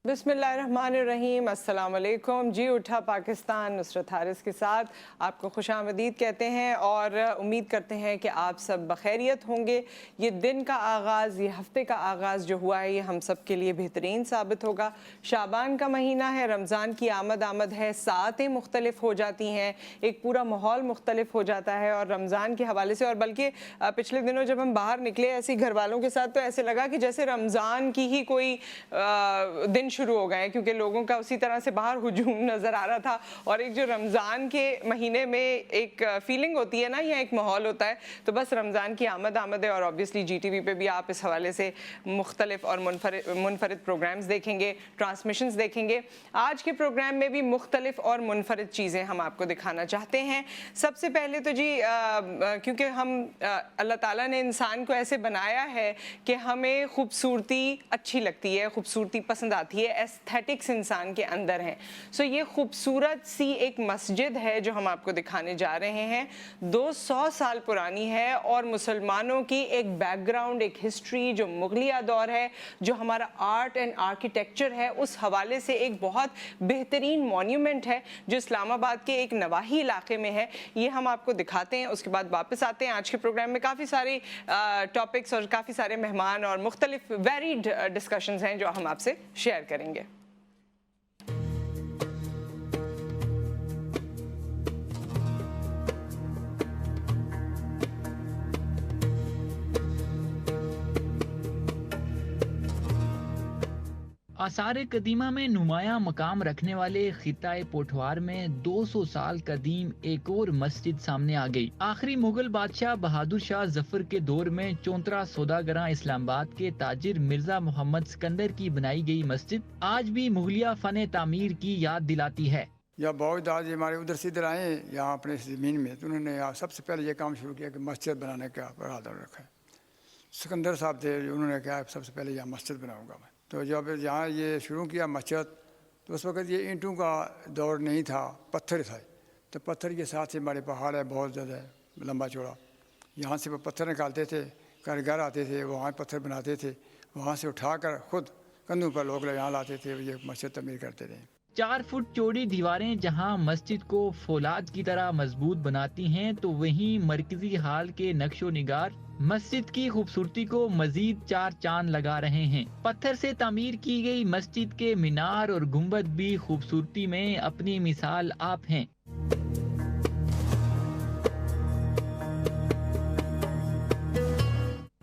बिस्मिल्लाहिर्रहमानिर्रहीम, अस्सलाम वालेकुम जी। उठा पाकिस्तान नुसरत हारिस के साथ आपको खुशामदीद कहते हैं और उम्मीद करते हैं कि आप सब बखैरियत होंगे। ये दिन का आगाज़, ये हफ़्ते का आगाज़ जो हुआ है, ये हम सब के लिए बेहतरीन साबित होगा। शाबान का महीना है, रमज़ान की आमद है, सातें मुख्तलिफ हो जाती हैं, एक पूरा माहौल मुख्तलिफ हो जाता है। और रमज़ान के हवाले से, और बल्कि पिछले दिनों जब हम बाहर निकले ऐसे घर वालों के साथ, तो ऐसे लगा कि जैसे रमज़ान की ही कोई दिन शुरू हो गए, क्योंकि लोगों का उसी तरह से बाहर हुजूम नज़र आ रहा था। और एक जो रमज़ान के महीने में एक फीलिंग होती है ना, या एक माहौल होता है, तो बस रमज़ान की आमद है। और ऑब्वियसली GTV पे भी आप इस हवाले से मुख्तलिफ और मुनफरिद प्रोग्राम्स देखेंगे, ट्रांसमिशंस देखेंगे। आज के प्रोग्राम में भी मुख्तलिफ और मुनफरिद चीज़ें हम आपको दिखाना चाहते हैं। सबसे पहले तो जी क्योंकि हम अल्लाह ताला ने इंसान को ऐसे बनाया है कि हमें खूबसूरती अच्छी लगती है, खूबसूरती पसंद आती है, एस्थेटिक्स इंसान के अंदर हैं। सो ये खूबसूरत सी एक मस्जिद है जो हम आपको दिखाने जा रहे हैं। 200 साल पुरानी है और मुसलमानों की एक बैकग्राउंड, एक हिस्ट्री, जो मुगलिया दौर है, जो हमारा आर्ट एंड आर्किटेक्चर है, उस हवाले से एक बहुत बेहतरीन मॉन्यूमेंट है जो इस्लामाबाद के एक नवाही इलाके में है। ये हम आपको दिखाते हैं, उसके बाद वापस आते हैं। आज के प्रोग्राम में काफ़ी सारे टॉपिक्स और काफ़ी सारे मेहमान और मुख्तलिफ वेरीड डिस्कशंस हैं जो हम आपसे शेयर करेंगे। आसार कदीमा में नुमाया मकाम रखने वाले खिताए पोठवार में 200 साल कदीम एक और मस्जिद सामने आ गई। आखिरी मुगल बादशाह बहादुर शाह जफर के दौर में चौंतरा सौदागरा इस्लामाबाद के ताजिर मिर्जा मोहम्मद सिकंदर की बनाई गई मस्जिद आज भी मुगलिया फन तामीर की याद दिलाती है। या बहुत दादी हमारे उधर से इधर आए यहाँ अपने ज़मीन में, तो उन्होंने यहाँ सबसे पहले ये काम शुरू किया कि मस्जिद बनाने का इरादा रखा है। सिकंदर साहब थे, उन्होंने कहा सबसे पहले यहाँ मस्जिद बनाऊंगा मैं। तो जब यहाँ ये शुरू किया मस्जिद, तो उस वक़्त ये ईंटों का दौर नहीं था, पत्थर था। तो पत्थर के साथ ही हमारे पहाड़ है बहुत ज़्यादा लंबा चौड़ा, यहाँ से वो पत्थर निकालते थे, कारीगर आते थे, वहाँ पत्थर बनाते थे, वहाँ से उठाकर खुद कंधों पर लोग यहाँ लाते थे, ये मस्जिद तमीर करते थे। 4 फुट चौड़ी दीवारें जहां मस्जिद को फौलाद की तरह मजबूत बनाती हैं, तो वहीं मरकजी हाल के नक्शो निगार मस्जिद की खूबसूरती को मजीद 4 चांद लगा रहे हैं। पत्थर से तामीर की गई मस्जिद के मीनार और गुंबद भी खूबसूरती में अपनी मिसाल आप हैं।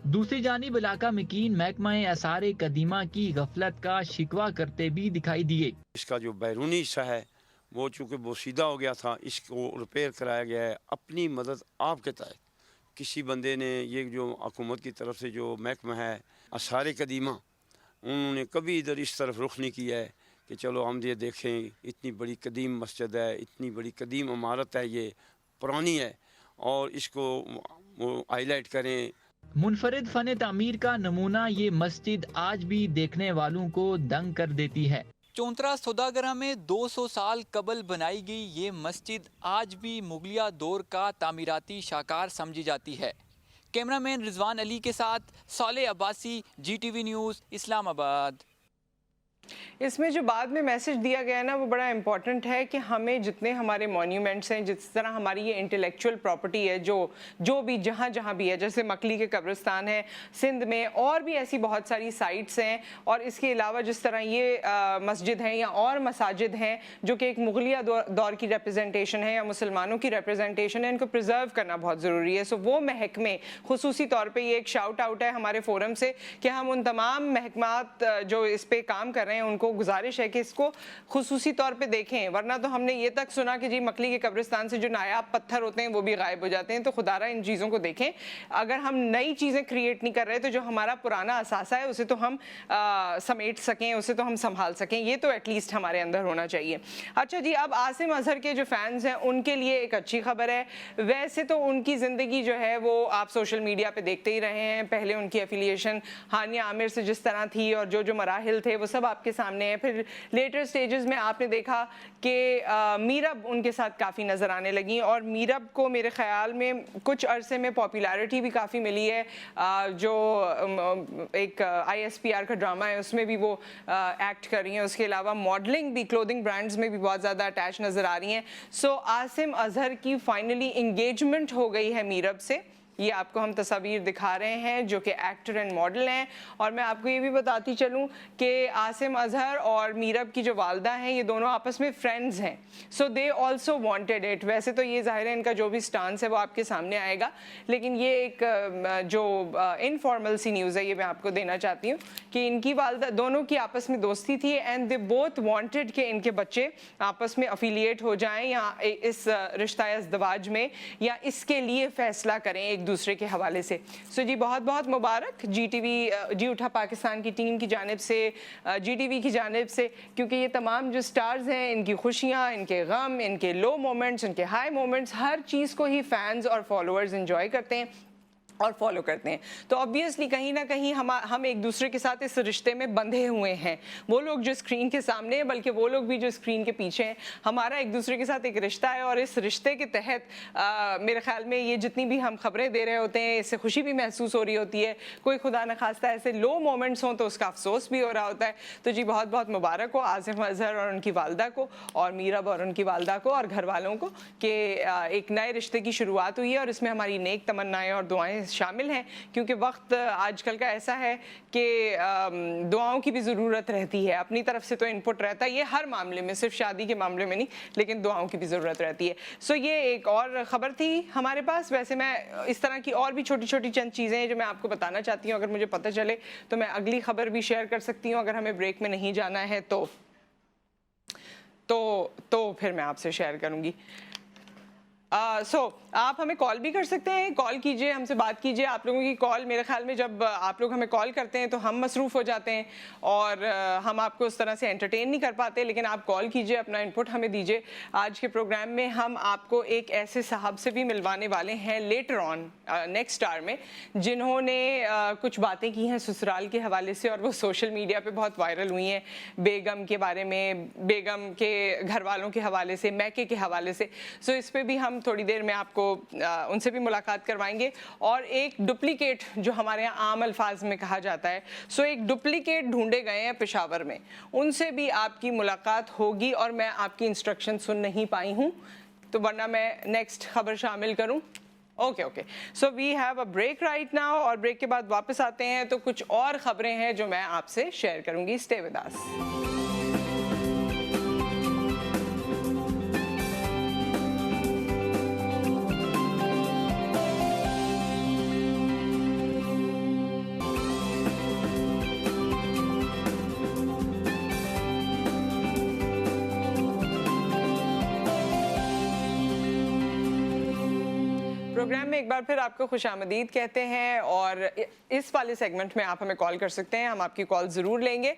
दूसरी जानिब इलाका मकीन महकमा आसार कदीमा की गफलत का शिकवा करते भी दिखाई दिए। इसका जो बैरूनी हिस्सा है वो चूँकि बोसीदा हो गया था, इसको रिपेयर कराया गया है अपनी मदद आपके तहत। किसी बंदे ने, ये जो हुकूमत की तरफ से जो महकमा है आसार कदीमा, उन्होंने कभी इधर इस तरफ रुख नहीं किया है कि चलो हम ये देखें, इतनी बड़ी कदीम मस्जिद है, इतनी बड़ी कदीम इमारत है, ये पुरानी है और इसको हाईलाइट करें। मुनफरिद फन तामीर का नमूना ये मस्जिद आज भी देखने वालों को दंग कर देती है। चौंतरा सौदागरा में 200 साल कबल बनाई गई ये मस्जिद आज भी मुगलिया दौर का तामीराती शाकार समझी जाती है। कैमरामैन रिजवान अली के साथ सालेह अब्बासी, GTV न्यूज़, इस्लामाबाद। इसमें जो बाद में मैसेज दिया गया ना, वो बड़ा इंपॉर्टेंट है कि हमें जितने हमारे मॉन्यूमेंट्स हैं, जिस तरह हमारी ये इंटेलेक्चुअल प्रॉपर्टी है, जो भी जहाँ भी है, जैसे मकली के कब्रिस्तान है सिंध में, और भी ऐसी बहुत सारी साइट्स हैं, और इसके अलावा जिस तरह ये मस्जिद हैं या और मसाजिद हैं जो कि एक मुगलिया दौर की रिप्रेजेंटेशन है या मुसलमानों की रिप्रेजेंटेशन है, इनको प्रिजर्व करना बहुत ज़रूरी है। सो वो महकमे, खुसूसी तौर पर ये एक शाउट आउट है हमारे फोरम से कि हम उन तमाम महकमात जो इस पर काम कर रहे हैं उनको गुजारिश है कि इसको खुसूसी तौर पे देखें। वरना तो हमने ये तक सुना कि जी मकली के कब्रिस्तान से जो नायाब पत्थर होते हैं वो भी गायब हो जाते हैं। तो खुदारा इन चीज़ों को देखें। अगर हम नई चीज़ें क्रिएट नहीं कर रहे तो जो हमारा पुराना असासा है उसे तो हम समेट सकें, उसे तो हम संभाल सकें, ये तो एटलीस्ट हमारे अंदर होना चाहिए। अच्छा जी, अब आसिम अजहर के जो फैंस हैं उनके लिए एक अच्छी खबर है। वैसे तो उनकी ज़िंदगी जो है वो आप सोशल मीडिया पर देखते ही रहे हैं। पहले उनकी एफिलिएशन हानिया आमिर से जिस तरह थी और जो मराहिल थे वो सब आपके आपके सामने है। फिर लेटर स्टेजेस में आपने देखा कि मीरब उनके साथ काफ़ी नज़र आने लगी और मीरब को मेरे ख़्याल में कुछ अरसे में पॉपुलैरिटी भी काफ़ी मिली है। जो एक ISPR का ड्रामा है उसमें भी वो एक्ट कर रही हैं। उसके अलावा मॉडलिंग भी, क्लोथिंग ब्रांड्स में भी बहुत ज़्यादा अटैच नज़र आ रही हैं। सो आसिम अजहर की फाइनली इंगेजमेंट हो गई है मीरब से। ये आपको हम तस्वीर दिखा रहे हैं जो कि एक्टर एंड मॉडल हैं। और मैं आपको ये भी बताती चलूँ कि आसिम अजहर और मीरब की जो वालदा हैं ये दोनों आपस में फ्रेंड्स हैं। सो दे ऑल्सो वांटेड इट। वैसे तो ये ज़ाहिर है इनका जो भी स्टांस है वो आपके सामने आएगा, लेकिन ये एक जो इनफॉर्मल सी न्यूज़ है ये मैं आपको देना चाहती हूँ कि इनकी वालदा दोनों की आपस में दोस्ती थी एंड दे बोथ वांटेड कि इनके बच्चे आपस में अफिलिएट हो जाएं या इस रिश्ता इज़्दिवाज में या इसके लिए फ़ैसला करें एक दूसरे के हवाले से। सो जी बहुत बहुत मुबारक जी उठा पाकिस्तान की टीम की जानिब से, GTV की जानिब से, क्योंकि ये तमाम जो स्टार्स हैं इनकी खुशियाँ, इनके गम, इनके लो मोमेंट्स, इनके हाई मोमेंट्स, हर चीज़ को ही फैंस और फॉलोअर्स इंजॉय करते हैं और फॉलो करते हैं। तो ऑब्वियसली कहीं ना कहीं हम एक दूसरे के साथ इस रिश्ते में बंधे हुए हैं। वो लोग जो स्क्रीन के सामने हैं बल्कि वो लोग भी जो स्क्रीन के पीछे हैं, हमारा एक दूसरे के साथ एक रिश्ता है और इस रिश्ते के तहत मेरे ख्याल में ये जितनी भी हम खबरें दे रहे होते हैं इससे खुशी भी महसूस हो रही होती है। कोई खुदा न खास्ता ऐसे लो मोमेंट्स हों तो उसका अफसोस भी हो रहा होता है। तो जी बहुत बहुत मुबारक हो आसिम अजहर और उनकी वालदा को और मीरब और उनकी वालदा को और घर वालों को कि एक नए रिश्ते की शुरुआत हुई है और इसमें हमारी नेक तमन्नाएँ और दुआएँ शामिल हैं, क्योंकि वक्त आजकल का ऐसा है कि दुआओं की भी ज़रूरत रहती है। अपनी तरफ से तो इनपुट रहता है, ये हर मामले में, सिर्फ शादी के मामले में नहीं, लेकिन दुआओं की भी ज़रूरत रहती है। सो ये एक और ख़बर थी हमारे पास। वैसे मैं इस तरह की और भी छोटी छोटी चंद चीज़ें हैं जो मैं आपको बताना चाहती हूँ। अगर मुझे पता चले तो मैं अगली ख़बर भी शेयर कर सकती हूँ, अगर हमें ब्रेक में नहीं जाना है तो फिर मैं आपसे शेयर करूँगी। आप हमें कॉल भी कर सकते हैं, कॉल कीजिए, हमसे बात कीजिए। आप लोगों की कॉल, मेरे ख्याल में जब आप लोग हमें कॉल करते हैं तो हम मसरूफ़ हो जाते हैं और हम आपको उस तरह से एंटरटेन नहीं कर पाते, लेकिन आप कॉल कीजिए, अपना इनपुट हमें दीजिए। आज के प्रोग्राम में हम आपको एक ऐसे साहब से भी मिलवाने वाले हैं लेटर ऑन नेक्स्ट आवर में, जिन्होंने कुछ बातें की हैं ससुराल के हवाले से और वो सोशल मीडिया पर बहुत वायरल हुई हैं। बेगम के बारे में, बेगम के घर वालों के हवाले से, मैके के हवाले से। सो इस पर भी हम थोड़ी देर में आपको उनसे भी मुलाकात करवाएंगे। और एक डुप्लीकेट, जो हमारे यहाँ आम अल्फाज में कहा जाता है, सो एक डुप्लीकेट ढूंढे गए हैं पेशावर में, उनसे भी आपकी मुलाकात होगी। और मैं आपकी इंस्ट्रक्शन सुन नहीं पाई हूँ, तो वरना मैं नेक्स्ट खबर शामिल करूँ। Okay so we have a break right now, और ब्रेक के बाद वापस आते हैं तो कुछ और ख़बरें हैं जो मैं आपसे शेयर करूँगी। Stay with us. प्रोग्राम में एक बार फिर आपको खुशामदीद कहते हैं और इस वाले सेगमेंट में आप हमें कॉल कर सकते हैं, हम आपकी कॉल ज़रूर लेंगे।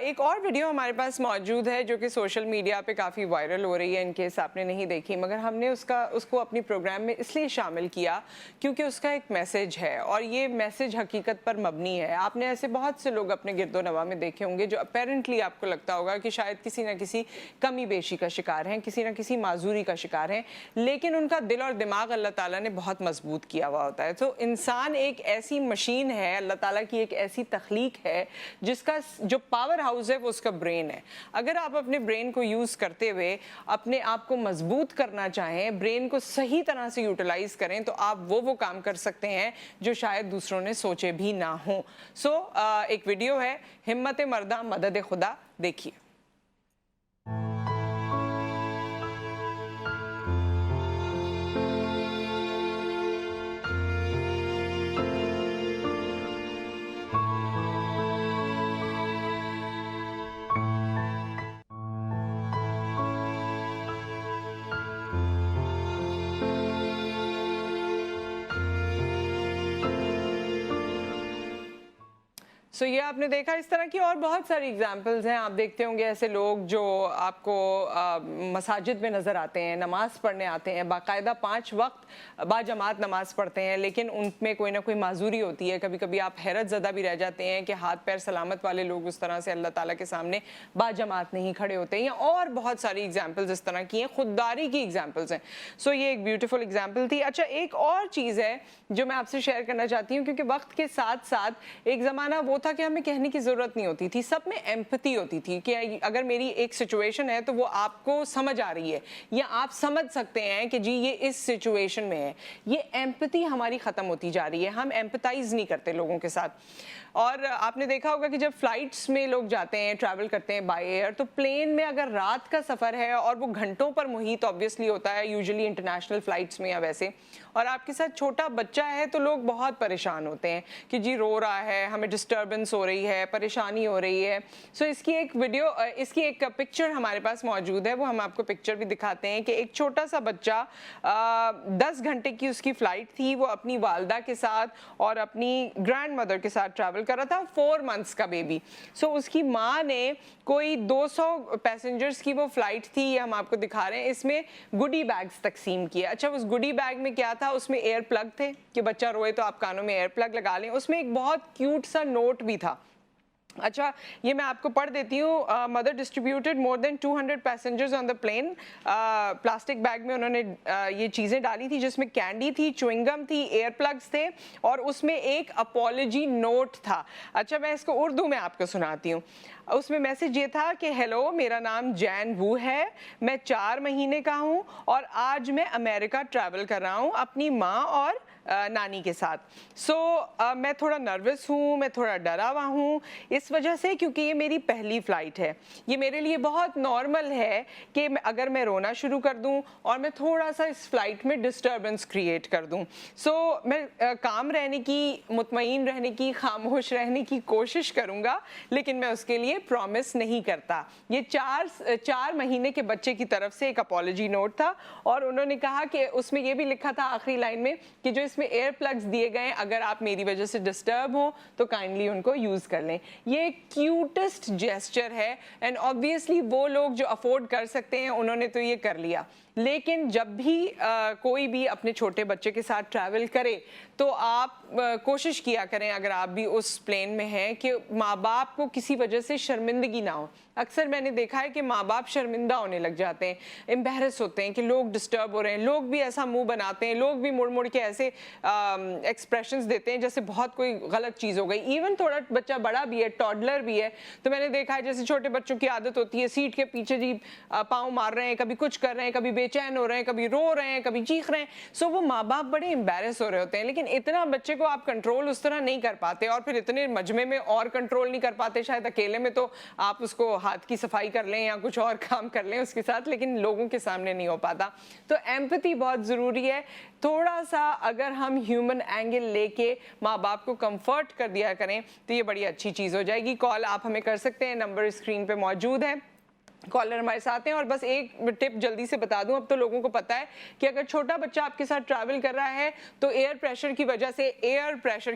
एक और वीडियो हमारे पास मौजूद है जो कि सोशल मीडिया पे काफ़ी वायरल हो रही है, इन केस आपने नहीं देखी, मगर हमने उसको अपनी प्रोग्राम में इसलिए शामिल किया क्योंकि उसका एक मैसेज है और ये मैसेज हकीकत पर मबनी है। आपने ऐसे बहुत से लोग अपने गिरदो नवा में देखे होंगे जो अपेरेंटली आपको लगता होगा कि शायद किसी न किसी कमी बेशी का शिकार हैं, किसी न किसी माजूरी का शिकार हैं, लेकिन उनका दिल और दिमाग अल्लाह ताला ने बहुत मजबूत किया हुआ होता है। तो इंसान एक ऐसी मशीन है, अल्लाह ताला की एक ऐसी तख्लीक है जिसका जो पावर हाउस है वो उसका ब्रेन है। अगर आप अपने ब्रेन को यूज़ करते हुए अपने आप को मजबूत करना चाहें, ब्रेन को सही तरह से यूटिलाइज करें, तो आप वो काम कर सकते हैं जो शायद दूसरों ने सोचे भी ना हो। एक वीडियो है, हिम्मत मर्दा मदद खुदा, देखिए। सो ये आपने देखा, इस तरह की और बहुत सारी एग्जांपल्स हैं। आप देखते होंगे ऐसे लोग जो आपको मसाजिद में नज़र आते हैं, नमाज़ पढ़ने आते हैं, बाकायदा 5 वक्त बाजमात नमाज़ पढ़ते हैं, लेकिन उनमें कोई ना कोई माजूरी होती है। कभी कभी आप हैरत ज़दा भी रह जाते हैं कि हाथ पैर सलामत वाले लोग उस तरह से अल्लाह ताला के सामने बाजमात नहीं खड़े होते हैं। और बहुत सारी एग्जाम्पल्स इस तरह की हैं, खुददारी की एग्जाम्पल्स हैं। सो ये एक ब्यूटीफुल एग्जाम्पल थी। अच्छा, एक और चीज़ है जो मैं आपसे शेयर करना चाहती हूँ, क्योंकि वक्त के साथ साथ एक ज़माना वो था कि हमें कहने की ज़रूरत नहीं होती थी, सब में एम्पैथी होती थी कि अगर मेरी एक सिचुएशन है तो वो आपको समझ आ रही है या आप समझ सकते हैं कि जी ये इस सिचुएशन में है। ये एम्पैथी हमारी ख़त्म होती जा रही है, हम एम्पैथाइज नहीं करते लोगों के साथ। और आपने देखा होगा कि जब फ्लाइट्स में लोग जाते हैं, ट्रैवल करते हैं बाय एयर, तो प्लेन में अगर रात का सफ़र है और वो घंटों पर मुहित ऑब्वियसली होता है, यूजुअली इंटरनेशनल फ़्लाइट्स में या वैसे, और आपके साथ छोटा बच्चा है तो लोग बहुत परेशान होते हैं कि जी रो रहा है, हमें डिस्टर्बेंस हो रही है, परेशानी हो रही है। सो इसकी एक वीडियो, इसकी एक पिक्चर हमारे पास मौजूद है, वो हम आपको पिक्चर भी दिखाते हैं कि एक छोटा सा बच्चा 10 घंटे की उसकी फ़्लाइट थी, वो अपनी वालदा के साथ और अपनी ग्रैंड मदर के साथ ट्रैवल कर रहा था, 4 मंथ्स का बेबी। सो उसकी माँ ने कोई 200 पैसेंजर्स की वो फ्लाइट थी, ये हम आपको दिखा रहे हैं, इसमें गुडी बैग्स तकसीम किए। अच्छा, उस गुडी बैग में क्या था? उसमें एयर प्लग थे कि बच्चा रोए तो आप कानों में एयर प्लग लगा लें। उसमें एक बहुत क्यूट सा नोट भी था। अच्छा, ये मैं आपको पढ़ देती हूँ। Mother distributed more than 200 passengers on the plane. Plastic bag में उन्होंने ये चीज़ें डाली थी जिसमें कैंडी थी, च्युइंगम थी, एयर प्लग्स थे और उसमें एक अपॉलजी नोट था। अच्छा, मैं इसको उर्दू में आपको सुनाती हूँ। उसमें मैसेज ये था कि हेलो, मेरा नाम जैन वू है, मैं 4 महीने का हूँ और आज मैं अमेरिका ट्रैवल कर रहा हूँ अपनी माँ और नानी के साथ। सो मैं थोड़ा नर्वस हूँ, मैं थोड़ा डरा हुआ हूँ इस वजह से, क्योंकि ये मेरी पहली फ़्लाइट है। ये मेरे लिए बहुत नॉर्मल है कि अगर मैं रोना शुरू कर दूँ और मैं थोड़ा सा इस फ़्लाइट में डिस्टर्बेंस क्रिएट कर दूँ। सो मैं काम रहने की, मुतमईन रहने की, खामोश रहने की कोशिश करूँगा, लेकिन मैं उसके लिए प्रॉमिस नहीं करता। ये 4 महीने के बच्चे की तरफ से एक अपॉलजी नोट था और उन्होंने कहा कि उसमें ये भी लिखा था आखिरी लाइन में कि जो इसमें एयर प्लग्स दिए गए, अगर आप मेरी वजह से डिस्टर्ब हो तो काइंडली उनको यूज़ कर लें। ये क्यूटेस्ट जेस्चर है एंड ऑब्वियसली वो लोग जो अफोर्ड कर सकते हैं उन्होंने तो ये कर लिया। लेकिन जब भी कोई भी अपने छोटे बच्चे के साथ ट्रैवल करे तो आप कोशिश किया करें, अगर आप भी उस प्लेन में हैं, कि माँ बाप को किसी वजह से शर्मिंदगी ना हो। अक्सर मैंने देखा है कि माँ बाप शर्मिंदा होने लग जाते हैं, एम्बैरस होते हैं कि लोग डिस्टर्ब हो रहे हैं, लोग भी ऐसा मुंह बनाते हैं, लोग भी मुड़ मुड़ के ऐसे एक्सप्रेशंस देते हैं जैसे बहुत कोई गलत चीज़ हो गई। इवन थोड़ा बच्चा बड़ा भी है, टॉडलर भी है, तो मैंने देखा है जैसे छोटे बच्चों की आदत होती है सीट के पीछे जी पाँव मार रहे हैं, कभी कुछ कर रहे हैं, कभी बेचैन हो रहे हैं, कभी रो रहे हैं, कभी चीख रहे हैं। सो वो माँ बाप बड़े एम्बैरस हो रहे होते हैं, लेकिन इतना बच्चे को आप कंट्रोल उस तरह नहीं कर पाते और फिर इतने मजमे में और कंट्रोल नहीं कर पाते। शायद अकेले में तो आप उसको हाथ की सफाई कर लें या कुछ और काम कर लें उसके साथ, लेकिन लोगों के सामने नहीं हो पाता। तो एम्पैथी बहुत ज़रूरी है। थोड़ा सा अगर हम ह्यूमन एंगल लेके माँ बाप को कंफर्ट कर दिया करें तो ये बड़ी अच्छी चीज़ हो जाएगी। कॉल आप हमें कर सकते हैं, नंबर स्क्रीन पे मौजूद है। कॉलर हमारे साथ हैं। और बस एक टिप जल्दी से बता दूं, अब तो लोगों को पता है कि अगर छोटा बच्चा आपके साथ ट्रैवल कर रहा है तो एयर प्रेशर की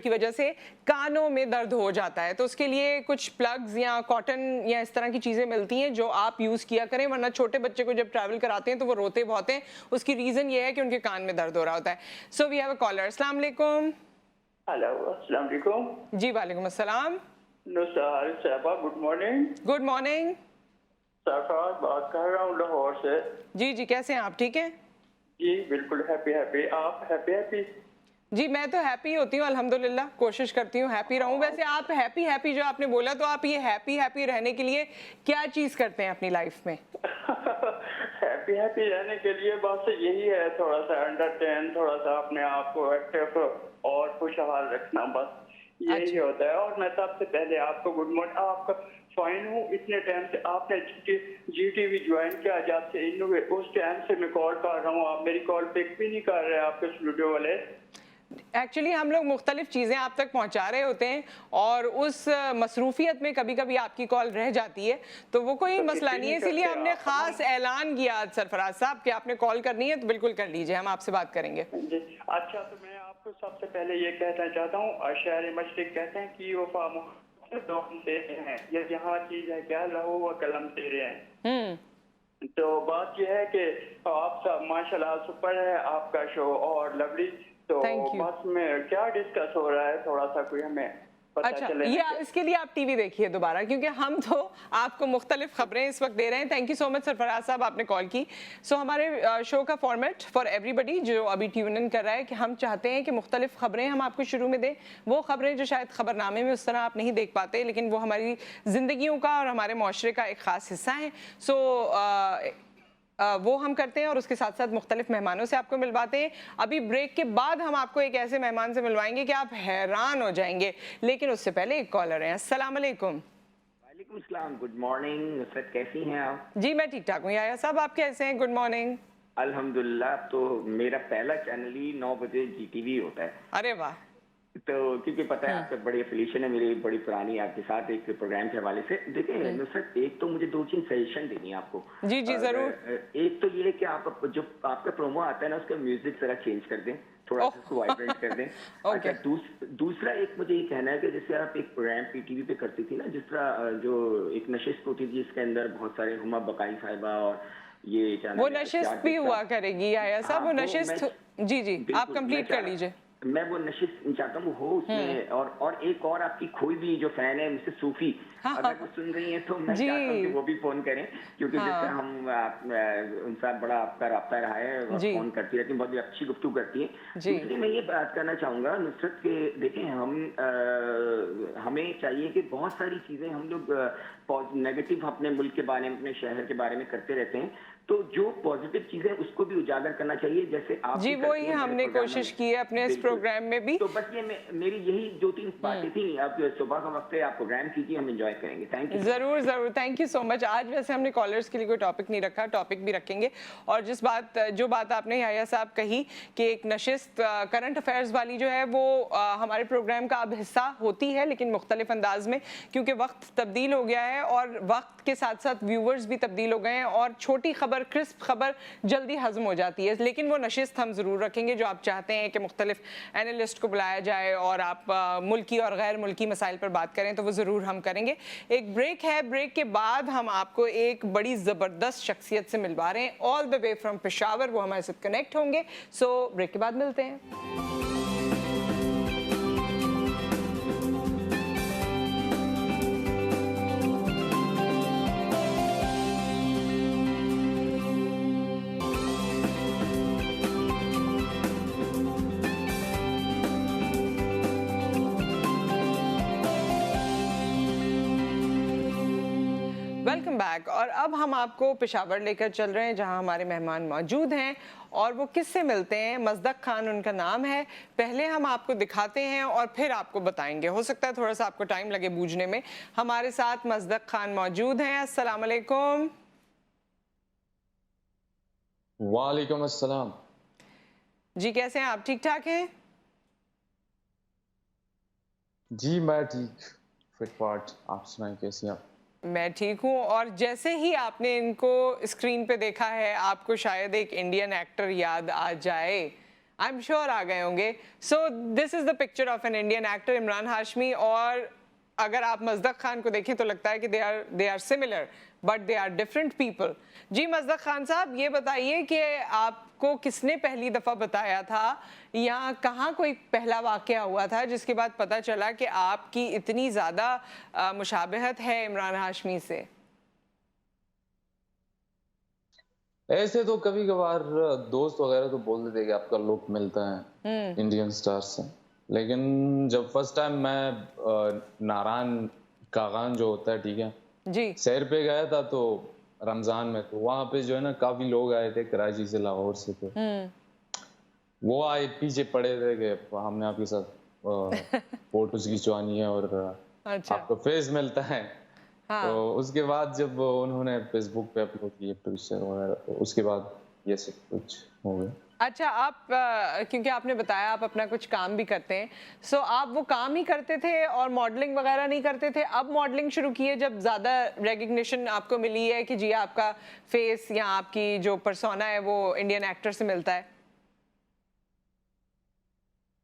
वजह से कानों में दर्द हो जाता है, तो उसके लिए कुछ प्लग्स या कॉटन या इस तरह की चीज़ें मिलती हैं जो आप यूज़ किया करें, वरना छोटे बच्चे को जब ट्रैवल कराते हैं तो वो रोते बहुत हैं। उसकी रीज़न ये है कि उनके कान में दर्द हो रहा होता है। So we have a caller. अस्सलाम वालेकुम। हेलो, अस्सलाम वालेकुम। जी वालेकुम अस्सलाम। नुसार साहबा, good morning. Good morning. Sarfaraz बात कर रहा हूँ लाहौर से। जी जी, कैसे हैं आप? ठीक हैं जी बिल्कुल हैप्पी। आप हैप्पी? जी मैं तो हैप्पी होती हूँ अल्हम्दुलिल्लाह, कोशिश करती हूँ हैप्पी रहूँ। वैसे आप हैप्पी जो आपने बोला, तो आप ये हैप्पी रहने के लिए क्या चीज़ करते हैं अपनी लाइफ में? हैप्पी रहने के लिए बस यही है, थोड़ा सा एंटरटेन, थोड़ा सा अपने आप को एक्टिव और खुशहाल रखना, बस यही होता है। और मैं सबसे पहले आपको गुड मॉर्निंग, आपका फाइन हूँ। इतने टाइम से आपने GTV ज्वाइन किया, जब से उस टाइम से मैं कॉल कर रहा हूँ, आप मेरी कॉल पिक भी नहीं कर रहे आपके स्टूडियो वाले। एक्चुअली हम लोग मुख्तलिफ चीज़ें आप तक पहुंचा रहे होते हैं और उस मसरूफियत में कभी कभी आपकी कॉल रह जाती है, तो वो कोई मसला नहीं है। इसीलिए हमने खास ऐलान किया सरफराज साहब कि आपने कॉल करनी है तो बिल्कुल कर लीजिए, हम आपसे बात करेंगे। अच्छा, तो मैं आपको सबसे पहले ये कहना चाहता हूँ, शायर मशरिक कहते हैं कि दोस्त तेरे हैं, ये यहाँ चीज है क्या, लहू व कलम तेरे हैं। हम्म। तो बात यह है कि आप सब माशाल्लाह सुपर है आपका शो और लवली। तो Thank you. बस में क्या डिस्कस हो रहा है थोड़ा सा कोई हमें पता अच्छा, चले। ये इसके लिए आप टीवी देखिए दोबारा, क्योंकि हम तो आपको मुख्तलिफ खबरें इस वक्त दे रहे हैं। Thank you so much Sarfaraz साहब, आपने कॉल की। सो हमारे शो का फॉर्मेट फॉर एवरीबडी जो अभी ट्यून इन कर रहा है कि हम चाहते हैं कि मुख्तलिफ खबरें हम आपको शुरू में दें, वो खबरें जो शायद खबरनामे में उस तरह आप नहीं देख पाते, लेकिन वो हमारी ज़िंदगियों का और हमारे माशरे का एक ख़ास हिस्सा है। सो वो हम करते हैं और उसके साथ साथ मुख्तलिफ मेहमानों से आपको मिलवाते हैं। अभी ब्रेक के बाद हम आपको एक ऐसे मेहमान से मिलवाएंगे कि आप हैरान हो जाएंगे, लेकिन उससे पहले एक कॉलर हैं। अस्सलाम वालेकुम। वालेकुम सलाम, गुड मॉर्निंग नुसरत, कैसी हैं आप? जी मैं ठीक ठाक हूँ। याया साहब आप कैसे हैं? Good morning. अल्हम्दुलिल्लाह। तो मेरा पहला चैनल ही 9 बजे GTV होता है। अरे वाह। तो क्योंकि पता है आपका बड़ी एफिलिएशन है मेरी, बड़ी पुरानी आपके साथ एक प्रोग्राम के हवाले से। देखिए नुसरत, एक तो मुझे 2-3 सजेशन देनी है आपको। जी जी जरूर। एक तो ये है कि आप जो आपका प्रोमो आता है ना, उसका म्यूजिक जरा चेंज कर दें, थोड़ा सा उसको वाइब्रेंट कर दें। अच्छा, दूसरा एक मुझे ये कहना है कि जैसे आप एक प्रोग्राम PTV पे करती थी ना, जिस तरह जो एक नशिस्त होती थी, जिसके अंदर बहुत सारे हुमा बकाई साहिबा और ये वो नशिस्त भी हुआ करेगी याया साहब, वो नशिस्त। जी जी आप कंप्लीट कर लीजिए। मैं वो नशिस्त चाहता हूँ वो हो उसमें। और एक और आपकी कोई भी जो फैन है मिसेस सूफी, अगर वो सुन रही है तो मैं चाहता हूँ कि वो भी फोन करें, क्योंकि जैसे हम उनसे बड़ा आपका राब्ता रहा है और फोन करती रहती है, बहुत अच्छी गुफ्तगू करती है। दूसरी मैं ये बात करना चाहूंगा नुसरत के, देखें हमें चाहिए कि बहुत सारी चीजें हम लोग नेगेटिव अपने मुल्क के बारे में, अपने शहर के बारे में करते रहते हैं, तो जो पॉजिटिव चीजें उसको भी उजागर करना चाहिए, जैसे आप जी वो ही हमने कोशिश की है अपने इस प्रोग्राम में भी। तो बस ये मेरी यही 2-3 बातें थी। आप सुबह का वक्त है, आप प्रोग्राम कीजिए, हम एंजॉय करेंगे। Thank you. जरूर जरूर, थैंक यू सो मच। आज वैसे हमने कॉलर्स के लिए कोई टॉपिक नहीं रखा, टॉपिक भी रखेंगे। और जो बात आपने याया साहब कही कि एक नशिस्त करंट अफेयर्स वाली जो है वो हमारे प्रोग्राम का अब हिस्सा होती है, लेकिन मुख्तलिफ अंदाज में, क्योंकि वक्त तब्दील हो गया है और वक्त के साथ साथ व्यूवर्स भी तब्दील हो गए हैं और छोटी खबर, क्रिस्प खबर जल्दी हजम हो जाती है। लेकिन वो नशिस्त हम ज़रूर रखेंगे जो आप चाहते हैं कि मुख्तलिफ एनालिस्ट को बुलाया जाए और आप मुल्की और गैर मुल्की मसाइल पर बात करें, तो वो ज़रूर हम करेंगे। एक ब्रेक है, ब्रेक के बाद हम आपको एक बड़ी ज़बरदस्त शख्सियत से मिलवा रहे हैं, all the way from Peshawar, वो हमारे साथ कनेक्ट होंगे। सो ब्रेक के बाद मिलते हैं। Welcome back. और अब हम आपको पेशावर लेकर चल रहे हैं, जहां हमारे मेहमान मौजूद हैं और वो किससे मिलते हैं। मजदक खान उनका नाम है। पहले हम आपको दिखाते हैं और फिर आपको बताएंगे, हो सकता है थोड़ा सा आपको टाइम लगे बूझने में। हमारे साथ मजदक खान मौजूद हैं। अस्सलाम वालेकुम। वालेकुम अस्सलाम। जी कैसे हैं आप? ठीक ठाक हैं? जी मैं ठीक, फिटफाट। आप सुनाएं, कैसी हैं आप? मैं ठीक हूँ। और जैसे ही आपने इनको स्क्रीन पे देखा है, आपको शायद एक इंडियन एक्टर याद आ जाए। आई एम श्योर आ गए होंगे। So this is the picture of an Indian actor, Imran Hashmi. और अगर आप मजदक खान को देखें तो लगता है कि they are similar but they are different people. जी मजदक खान साहब, ये बताइए कि आपको किसने पहली दफ़ा बताया था या कहाँ कोई पहला वाक़या हुआ था जिसके बाद पता चला कि आपकी इतनी ज़्यादा मुशाबहत है इमरान हाशमी से? ऐसे तो कभी कभार दोस्त वगैरह तो बोलते थे कि आपका लुक मिलता है इंडियन स्टार से, लेकिन जब फर्स्ट टाइम मैं नारायण कागान जो होता है, ठीक है जी, सैर पे गया था तो रमजान में, तो वहां पे जो है ना काफी लोग आए थे कराची से, लाहौर से। तो वो आए पीछे पड़े थे कि हमने आपके साथ फोटोज खिंचवानी है और अच्छा, आपका फेस मिलता है। हाँ। तो उसके बाद जब उन्होंने फेसबुक पे अपलोड किए पिक्चर वगैरह, तो उसके बाद ये सब कुछ हो गया। अच्छा, आप क्योंकि आपने बताया आप अपना कुछ काम भी करते हैं, सो आप वो काम ही करते थे और मॉडलिंग वगैरह नहीं करते थे? अब मॉडलिंग शुरू की है जब ज़्यादा रिकग्निशन आपको मिली है कि जी आपका फेस या आपकी जो पर्सोना है वो इंडियन एक्टर से मिलता है?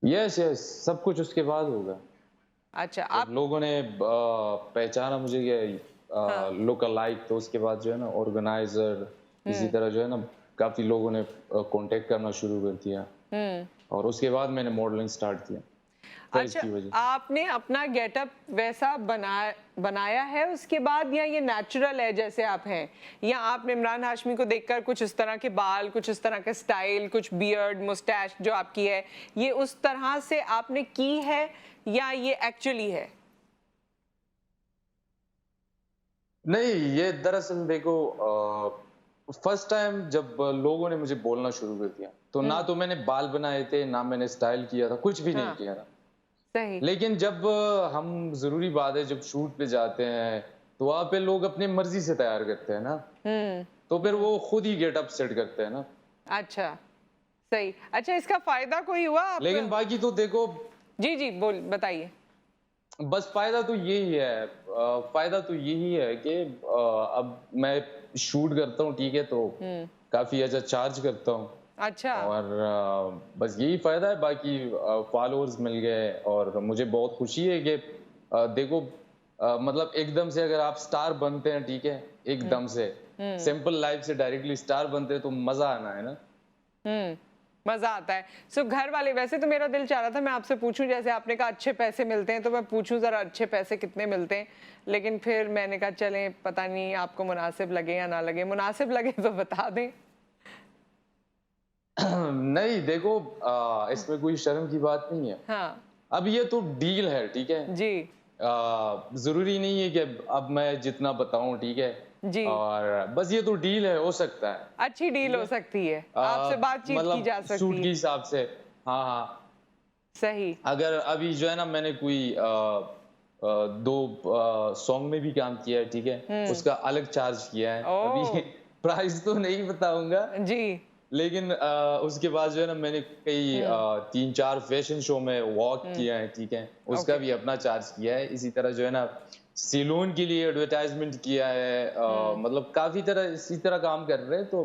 यस सब कुछ उसके बाद होगा। अच्छा, जब आप लोगों ने पहचाना मुझे कि लुक अलाइक, तो उसके बाद जो है ना ऑर्गेनाइजर, इसी तरह जो है ना काफी लोगों ने कांटेक्ट करना शुरू कर दिया, और उसके बाद मैंने मॉडलिंग स्टार्ट किया फैज अच्छा, की वजह से। आपने अपना गेटअप वैसा बनाया है उसके बाद, या ये नेचुरल है जैसे आप हैं, या आपने इमरान हाशमी को देखकर कुछ इस तरह के बाल, कुछ इस तरह का स्टाइल, कुछ बियर्ड मुस्टैच जो आपकी है, ये उस तरह से आपने की है या ये एक्चुअली है? नहीं, ये दरअसल देखो, फर्स्ट टाइम जब लोगों ने मुझे बोलना शुरू कर दिया, तो ना तो मैंने बाल बनाए थे, ना मैंने स्टाइल किया था, कुछ भी नहीं किया था। सही। लेकिन जब हम, जरूरी बात है, जब शूट पे जाते हैं तो वहां पे लोग अपनी मर्जी से तैयार करते हैं ना, तो फिर वो खुद ही गेटअप सेट करते हैं ना। अच्छा, सही। अच्छा, इसका फायदा कोई हुआ आप? लेकिन बाकी तो देखो, जी जी, बताइए। बस फायदा तो यही है, फायदा तो यही है कि अब मैं शूट करता हूँ, ठीक है, तो काफी अच्छा चार्ज करता हूँ। अच्छा। और बस यही फायदा है, बाकी फॉलोअर्स मिल गए, और मुझे बहुत खुशी है कि देखो, मतलब एकदम से अगर आप स्टार बनते हैं, ठीक है, एकदम से सिंपल लाइफ से डायरेक्टली स्टार बनते हैं, तो मजा आना है ना। मजा आता है। सो घर वाले, वैसे तो मेरा दिल चाह रहा था मैं आपसे पूछूं, जैसे आपने कहा अच्छे पैसे मिलते हैं, तो मैं पूछूं जरा अच्छे पैसे कितने मिलते हैं, लेकिन फिर मैंने कहा चलें, पता नहीं आपको मुनासिब लगे या ना लगे। मुनासिब लगे तो बता दें। नहीं देखो, इसमें कोई शर्म की बात नहीं है। हाँ अब ये तो डील है, ठीक है जी। जरूरी नहीं है कि अब मैं जितना बताऊं, ठीक है जी। और बस ये तो डील है, हो सकता है अच्छी डील हो सकती है, आपसे बातचीत मतलब की जा सकती सूट के है। हिसाब से। हाँ हाँ, सही। अगर अभी जो है ना, मैंने कोई दो सॉन्ग में भी काम किया है, ठीक है, उसका अलग चार्ज किया है। अभी प्राइस तो नहीं बताऊंगा जी, लेकिन उसके बाद जो है ना, मैंने कई 3-4 फैशन शो में वॉक किया है, ठीक है, उसका भी अपना चार्ज किया है। इसी तरह जो है ना, सैलून के लिए एडवर्टाइजमेंट किया है, मतलब काफी तरह इसी तरह काम कर रहे हैं, तो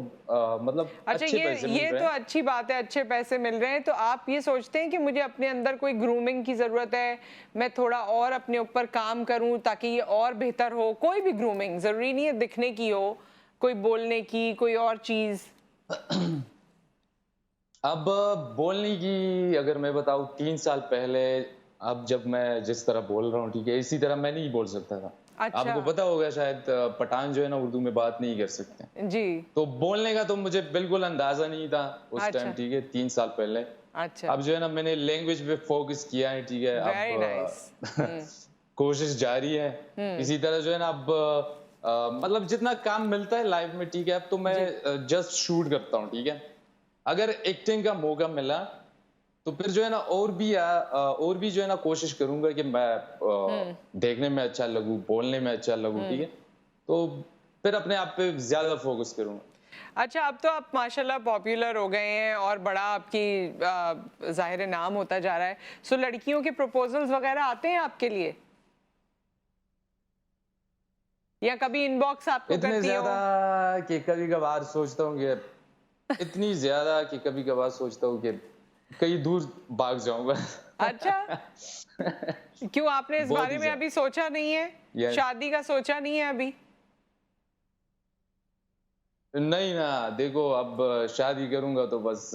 मतलब अच्छा, अच्छे पैसे मिल ये रहे तो हैं। अच्छी बात है, अच्छे पैसे मिल रहे हैं। तो आप ये सोचते हैं कि मुझे अपने अंदर कोई ग्रूमिंग की जरूरत है, मैं थोड़ा और अपने ऊपर काम करूं ताकि ये और बेहतर हो? कोई भी ग्रूमिंग जरूरी नहीं है दिखने की हो, कोई बोलने की, कोई और चीज। अब बोलने की अगर मैं बताऊं, 3 साल पहले, अब जब मैं जिस तरह बोल रहा हूँ, ठीक है, इसी तरह मैं नहीं बोल सकता था। अच्छा। आपको पता होगा शायद, पठान जो है ना, उर्दू में बात नहीं कर सकते। जी। तो बोलने का तो मुझे बिल्कुल अंदाजा नहीं था उस टाइम, ठीक है, 3 साल पहले। अच्छा। अब जो है ना, मैंने लैंग्वेज पे फोकस किया है, ठीक है, Very अब nice. कोशिश जारी है। इसी तरह जो है ना, अब मतलब जितना काम मिलता है लाइफ में, ठीक है, अब तो मैं जस्ट शूट करता हूँ, ठीक है। अगर एक्टिंग का मौका मिला तो फिर जो है ना, और भी जो है ना, कोशिश करूंगा कि मैं देखने में अच्छा लगूं, बोलने में अच्छा लगूं, ठीक है, तो फिर अपने आप पे ज्यादा फोकस करूंगा। अच्छा, अब तो आप माशाल्लाह पॉपुलर हो गए हैं और बड़ा आपकी जाहिर नाम होता जा रहा है। सो लड़कियों के प्रपोजल्स वगैरह आते हैं आपके लिए, या कभी इनबॉक्स आपको इतने करती हो? ज्यादा कि कभी कभार सोचता हूँ कि इतनी ज्यादा कि कभी कभार सोचता हूँ कि कहीं दूर भाग जाऊंगा। अच्छा, क्यों, आपने इस बहुत बारे ही में ज्यादा। अभी सोचा नहीं है? Yes. शादी का सोचा नहीं है अभी? नहीं ना, देखो अब शादी करूंगा तो बस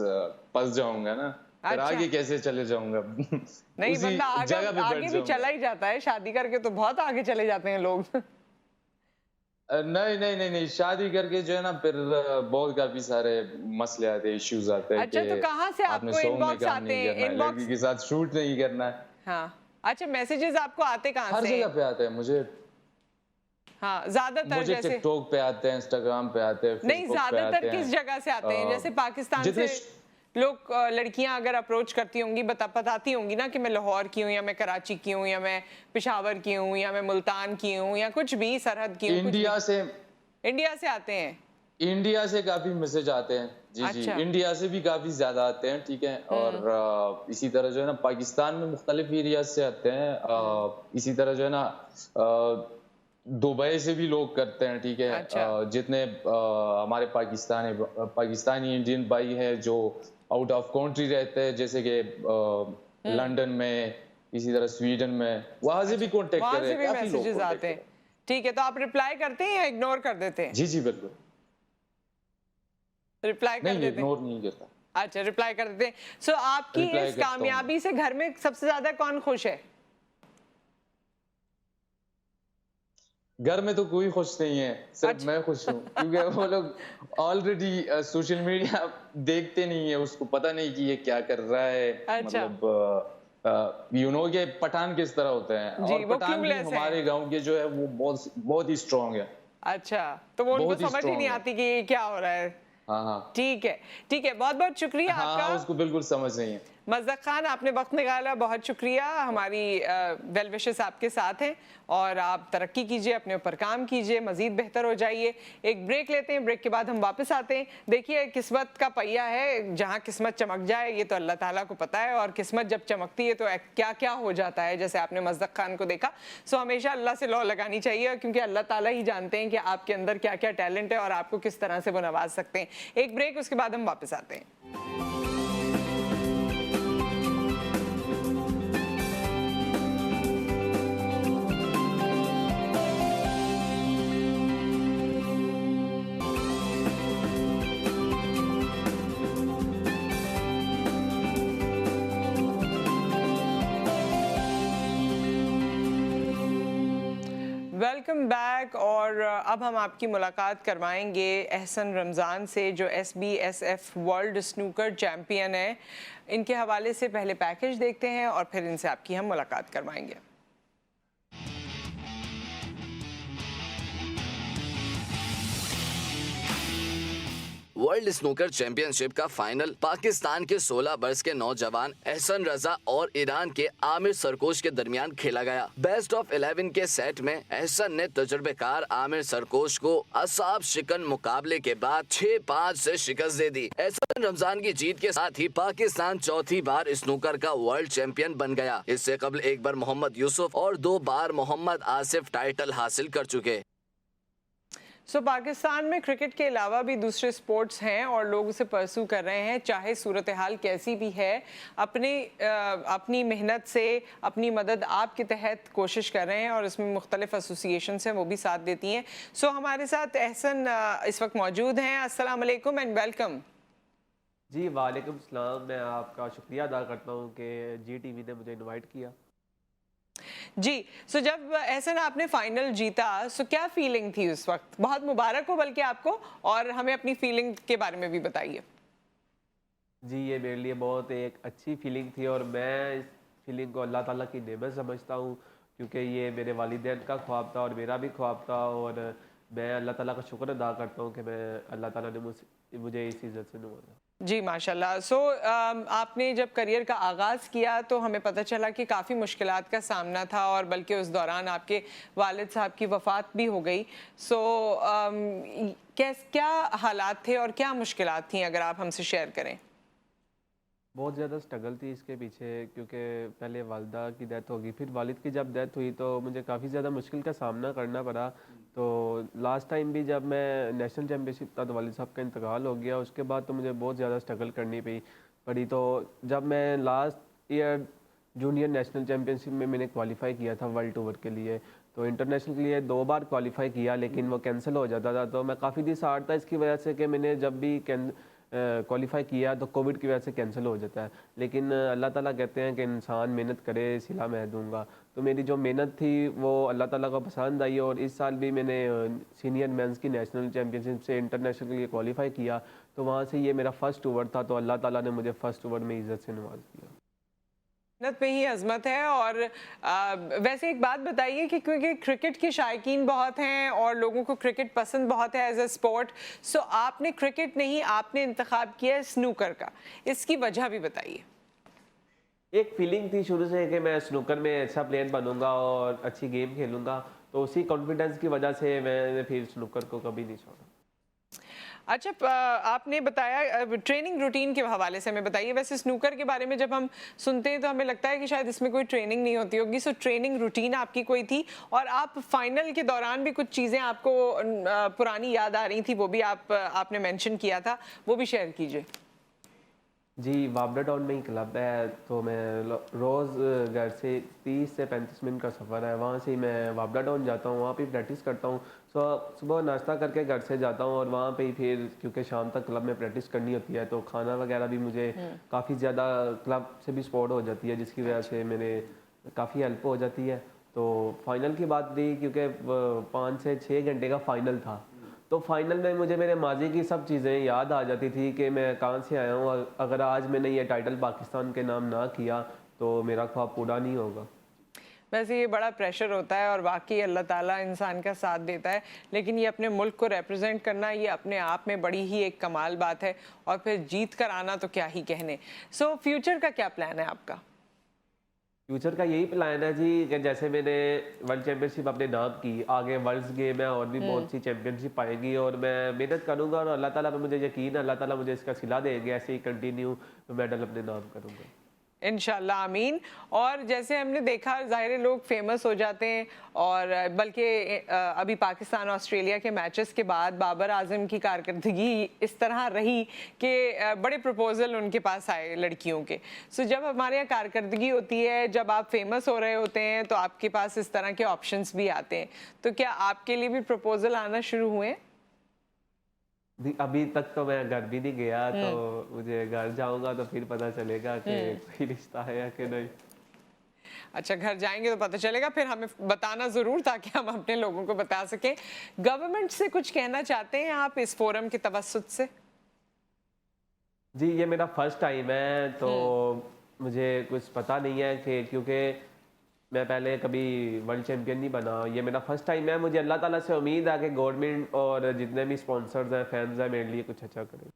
फंस जाऊंगा ना, फिर अच्छा। आगे कैसे चले जाऊंगा। नहीं, उसी बंदा जगह पे बैठ आगे भी जाऊंगा। चला ही जाता है, शादी करके तो बहुत आगे चले जाते हैं लोग। नहीं नहीं नहीं नहीं, शादी करके जो है ना, फिर बहुत काफी सारे मसले आते हैं, इश्यूज आते हैं। अच्छा, तो कहाँ से आपने आपको सॉन्ग में इनबॉक्स काम आते नहीं हैं? करना है, लड़की के साथ शूट नहीं करना है। हाँ, अच्छा, मैसेजेस आपको आते कहाँ हर से? जगह पे आते हैं मुझे। हाँ, ज्यादातर मुझे जैसे टिकटॉक पे आते हैं, इंस्टाग्राम पे आते हैं, नहीं, फेसबुक पे ज्यादातर आते हैं। किस जगह से आते हैं? जैसे पाकिस्तान जितने से लोग, लड़कियां अगर अप्रोच करती होंगी, बताती होंगी ना कि मैं लाहौर की हूँ, या मैं कराची की हूँ, या मैं पेशावर की हूँ, या मैं मुल्तान की हूँ, या कुछ भी सरहद की हूँ। इंडिया से आते हैं। इंडिया से काफी मैसेज आते हैं। जी अच्छा। जी, इंडिया से भी काफी ज्यादा आते हैं, ठीक है। और इसी तरह जो है ना, पाकिस्तान में मुख्तलिफ एरिया से आते हैं। इसी तरह जो है ना, दुबई से भी लोग करते हैं, ठीक है। अच्छा। जितने हमारे पाकिस्तानी इंडियन भाई हैं जो आउट ऑफ कंट्री रहते हैं, जैसे कि लंदन में, इसी तरह स्वीडन में, वहां से भी कांटेक्ट वहां कर से रहे भी हैं, काफी लोग मैसेजेस contact आते कर हैं। ठीक है, तो आप रिप्लाई करते हैं या इग्नोर कर देते हैं? जी जी बिल्कुल। रिप्लाई कर नहीं, देते हैं? इग्नोर नहीं करता। अच्छा, रिप्लाई कर देते हैं। सो आपकी रिप्लाई इस करता हूँ। कामयाबी से घर में सबसे ज्यादा कौन खुश है? घर में तो कोई खुश नहीं है, सिर्फ अच्छा। मैं खुश हूँ, क्योंकि वो लोग ऑलरेडी सोशल मीडिया देखते नहीं है, उसको पता नहीं कि ये क्या कर रहा है। अच्छा। मतलब यू नो कि पठान किस तरह होते हैं, जी, और वो पठान भी clueless हैं। हमारे गांव के जो है वो बहुत ही स्ट्रांग है। अच्छा, तो वो उनको बहुत ही समझ ही strong नहीं है। आती कि ये क्या हो रहा है। हाँ हाँ ठीक है, ठीक है, बहुत बहुत शुक्रिया हाँ, आपका उसको बिल्कुल समझ नहीं है। मज़्ज़क खान, आपने वक्त निकाला, बहुत शुक्रिया। हमारी वेल विशेस आपके साथ हैं और आप तरक्की कीजिए, अपने ऊपर काम कीजिए, मज़ीद बेहतर हो जाइए। एक ब्रेक लेते हैं, ब्रेक के बाद हम वापस आते हैं। देखिए, किस्मत का पहिया है, जहाँ किस्मत चमक जाए ये तो अल्लाह ताला को पता है, और किस्मत जब चमकती है तो क्या क्या हो जाता है, जैसे आपने मज़्ज़क खान को देखा। सो हमेशा अल्लाह से लौ लगानी चाहिए, क्योंकि अल्लाह ताला ही जानते हैं कि आपके अंदर क्या क्या टैलेंट है और आपको किस तरह से वो नवाज सकते हैं। एक ब्रेक, उसके बाद हम वापस आते हैं। Welcome back. और अब हम आपकी मुलाकात करवाएंगे एहसन रमज़ान से, जो SBSF वर्ल्ड स्नूकर चैम्पियन है। इनके हवाले से पहले पैकेज देखते हैं और फिर इनसे आपकी हम मुलाकात करवाएंगे। वर्ल्ड स्नूकर चैंपियनशिप का फाइनल पाकिस्तान के 16 वर्ष के नौजवान एहसन रजा और ईरान के आमिर सरकोश के दरमियान खेला गया। बेस्ट ऑफ 11 के सेट में एहसन ने तजुर्बेकार आमिर सरकोश को असाब शिकन मुकाबले के बाद 6-5 से शिकस्त दे दी। एहसन रमजान की जीत के साथ ही पाकिस्तान चौथी बार स्नूकर का वर्ल्ड चैंपियन बन गया। इससे कबल एक बार मोहम्मद यूसुफ और 2 बार मोहम्मद आसिफ टाइटल हासिल कर चुके। पाकिस्तान में क्रिकेट के अलावा भी दूसरे स्पोर्ट्स हैं और लोग उसे परसू कर रहे हैं, चाहे सूरत हाल कैसी भी है। अपनी मेहनत से अपनी मदद आपके तहत कोशिश कर रहे हैं और इसमें मुख्तलिफ एसोसिएशन हैं, वो भी साथ देती हैं। हमारे साथ एहसन इस वक्त मौजूद हैं। अस्सलाम वालेकुम एंड वेलकम। जी वालेकुम सलाम। मैं आपका शुक्रिया अदा करता हूँ कि GTV ने मुझे इनवाइट किया। जी, जब एहसन आपने फाइनल जीता, क्या फीलिंग थी उस वक्त? बहुत मुबारक हो बल्कि आपको, और हमें अपनी फीलिंग के बारे में भी बताइए। जी, ये मेरे लिए बहुत एक अच्छी फीलिंग थी और मैं इस फीलिंग को अल्लाह ताला की नेमत समझता हूँ, क्योंकि ये मेरे वालिदैन का ख्वाब था और मेरा भी ख्वाब था। और मैं अल्लाह ताला का शुक्र अदा करता हूँ कि मैं अल्लाह ताला ने मुझे इस इज़्ज़त से नवाजा। जी माशाल्लाह। आपने जब करियर का आगाज़ किया तो हमें पता चला कि काफ़ी मुश्किलात का सामना था, और बल्कि उस दौरान आपके वालिद साहब की वफ़ात भी हो गई। क्या हालात थे और क्या मुश्किलात थी, अगर आप हमसे शेयर करें? बहुत ज़्यादा स्ट्रगल थी इसके पीछे, क्योंकि पहले वालिदा की डेथ होगी, फिर वालिद की जब डेथ हुई तो मुझे काफ़ी ज़्यादा मुश्किल का सामना करना पड़ा। तो लास्ट टाइम भी जब मैं नेशनल चैम्पियनशिप था तो वालिद साहब का इंतकाल हो गया, उसके बाद तो मुझे बहुत ज़्यादा स्ट्रगल करनी पड़ी। तो जब मैं last year junior national championship में मैंने क्वालिफाई किया था वर्ल्ड टूर के लिए, तो इंटरनेशनल के लिए 2 बार क्वालिफाई किया, लेकिन वो कैंसिल हो जाता था। तो मैं काफ़ी डिसहार्ट था इसकी वजह से कि मैंने जब भी क्वालिफाई किया तो कोविड की वजह से कैंसिल हो जाता है। लेकिन अल्लाह ताला कहते हैं कि इंसान मेहनत करे सिला मैं दूंगा। तो मेरी जो मेहनत थी वो अल्लाह ताला को पसंद आई, और इस साल भी मैंने सीनियर मेंस की नेशनल चैम्पियनशिप से इंटरनेशनल के लिए क्वालिफाई किया। तो वहाँ से ये मेरा फर्स्ट ओवर था, तो अल्लाह ताला ने मुझे फर्स्ट ओवर में इज़्ज़त से नवाज दिया। मेहनत में ही अजमत है। और वैसे एक बात बताइए कि क्योंकि क्रिकेट के शायकीन बहुत हैं और लोगों को क्रिकेट पसंद बहुत है एज ए स्पोर्ट, आपने क्रिकेट नहीं, आपने इंतखाब किया स्नूकर का, इसकी वजह भी बताइए। एक फीलिंग थी शुरू से कि मैं स्नूकर में अच्छा प्लेयर बनूंगा और अच्छी गेम खेलूंगा, तो उसी कॉन्फिडेंस की वजह से मैंने फिर स्नूकर को कभी नहीं छोड़ा। अच्छा, आपने बताया ट्रेनिंग रूटीन के हवाले से हमें बताइए। वैसे स्नूकर के बारे में जब हम सुनते हैं तो हमें लगता है कि शायद इसमें कोई ट्रेनिंग नहीं होती होगी। ट्रेनिंग रूटीन आपकी कोई थी, और आप फाइनल के दौरान भी कुछ चीज़ें आपको पुरानी याद आ रही थी, वो भी आपने मेंशन किया था, वो भी शेयर कीजिए। जी, वापडा टाउन में ही क्लब है, तो मैं रोज़ घर से 30 से 35 मिनट का सफ़र है, वहाँ से ही मैं वापडा टाउन जाता हूँ, वहाँ पे प्रैक्टिस करता हूँ। सुबह नाश्ता करके घर से जाता हूँ और वहाँ पे ही फिर, क्योंकि शाम तक क्लब में प्रैक्टिस करनी होती है, तो खाना वगैरह भी मुझे काफ़ी ज़्यादा क्लब से भी सपोर्ट हो जाती है, जिसकी वजह से मेरे काफ़ी हेल्प हो जाती है। तो फाइनल की बात थी, क्योंकि 5 से 6 घंटे का फ़ाइनल था, तो फाइनल में मुझे मेरे माजी की सब चीज़ें याद आ जाती थी कि मैं कहाँ से आया हूँ। अगर आज मैंने ये टाइटल पाकिस्तान के नाम ना किया तो मेरा ख्वाब पूरा नहीं होगा। वैसे ये बड़ा प्रेशर होता है और वाकई अल्लाह ताला इंसान का साथ देता है, लेकिन ये अपने मुल्क को रिप्रेजेंट करना ये अपने आप में बड़ी ही एक कमाल बात है, और फिर जीत कर आना तो क्या ही कहने। सो फ्यूचर का क्या प्लान है आपका? फ्यूचर का यही प्लान है जी कि जैसे मैंने वर्ल्ड चैम्पियनशिप अपने नाम की, आगे वर्ल्ड गेम है और भी बहुत सी चैम्पियनशिप आएगी, और मैं मेहनत करूंगा और अल्लाह ताला पे मुझे यकीन है, अल्लाह ताला मुझे इसका सिला देंगे, ऐसे ही कंटिन्यू मेडल अपने नाम करूंगा इंशाल्लाह, आमीन। और जैसे हमने देखा, ज़ाहिर लोग फेमस हो जाते हैं, और बल्कि अभी पाकिस्तान ऑस्ट्रेलिया के मैचेस के बाद बाबर आजम की कारकर्दगी इस तरह रही कि बड़े प्रपोजल उनके पास आए लड़कियों के। सो जब हमारे यहाँ कारकर्दगी होती है, जब आप फेमस हो रहे होते हैं, तो आपके पास इस तरह के ऑप्शंस भी आते हैं। तो क्या आपके लिए भी प्रपोजल आना शुरू हुए? अभी तक तो मैं घर भी नहीं गया, तो मुझे घर जाऊंगा तो फिर पता चलेगा कि कोई रिश्ता है या कि नहीं। अच्छा, घर जाएंगे तो पता चलेगा, फिर हमें बताना ज़रूर ताकि हम अपने लोगों को बता सकें। गवर्नमेंट से कुछ कहना चाहते हैं आप इस फोरम के तवस्सुत से? जी, ये मेरा फर्स्ट टाइम है, तो मुझे कुछ पता नहीं है कि, क्योंकि मैं पहले कभी वर्ल्ड चैम्पियन नहीं बना, ये मेरा फर्स्ट टाइम है। मुझे अल्लाह ताला से उम्मीद है कि गवर्नमेंट और जितने भी स्पॉन्सर्स हैं, फैंस हैं, मेरे लिए कुछ अच्छा करें।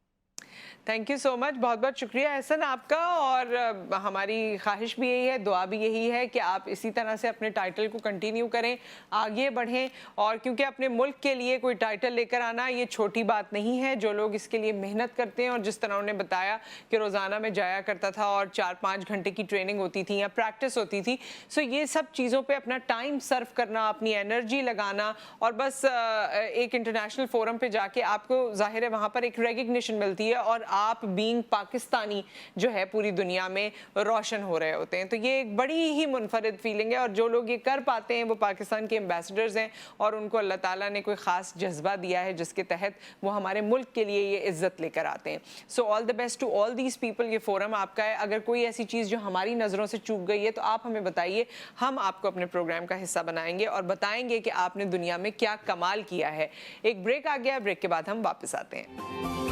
थैंक यू सो मच, बहुत बहुत शुक्रिया एहसन आपका। और हमारी ख्वाहिश भी यही है, दुआ भी यही है कि आप इसी तरह से अपने टाइटल को कंटिन्यू करें, आगे बढ़ें। और क्योंकि अपने मुल्क के लिए कोई टाइटल लेकर आना ये छोटी बात नहीं है। जो लोग इसके लिए मेहनत करते हैं, और जिस तरह उन्होंने बताया कि रोज़ाना में जाया करता था और 4-5 घंटे की ट्रेनिंग होती थी या प्रैक्टिस होती थी, सो ये सब चीज़ों पर अपना टाइम सर्व करना, अपनी एनर्जी लगाना, और बस एक इंटरनेशनल फोरम पर जाके आपको ज़ाहिर है वहाँ पर एक रिकग्निशन मिलती है, और आप बीइंग पाकिस्तानी जो है पूरी दुनिया में रोशन हो रहे होते हैं। तो ये एक बड़ी ही मुनफरिद फीलिंग है, और जो लोग ये कर पाते हैं वो पाकिस्तान के एम्बेसडर्स हैं, और उनको अल्लाह ताला ने कोई ख़ास जज्बा दिया है जिसके तहत वो हमारे मुल्क के लिए ये इज़्ज़त लेकर आते हैं। So all the best to all these people. ये फोरम आपका है। अगर कोई ऐसी चीज़ जो हमारी नज़रों से चूक गई है तो आप हमें बताइए, हम आपको अपने प्रोग्राम का हिस्सा बनाएंगे और बताएंगे कि आपने दुनिया में क्या कमाल किया है। एक ब्रेक आ गया, ब्रेक के बाद हम वापस आते हैं।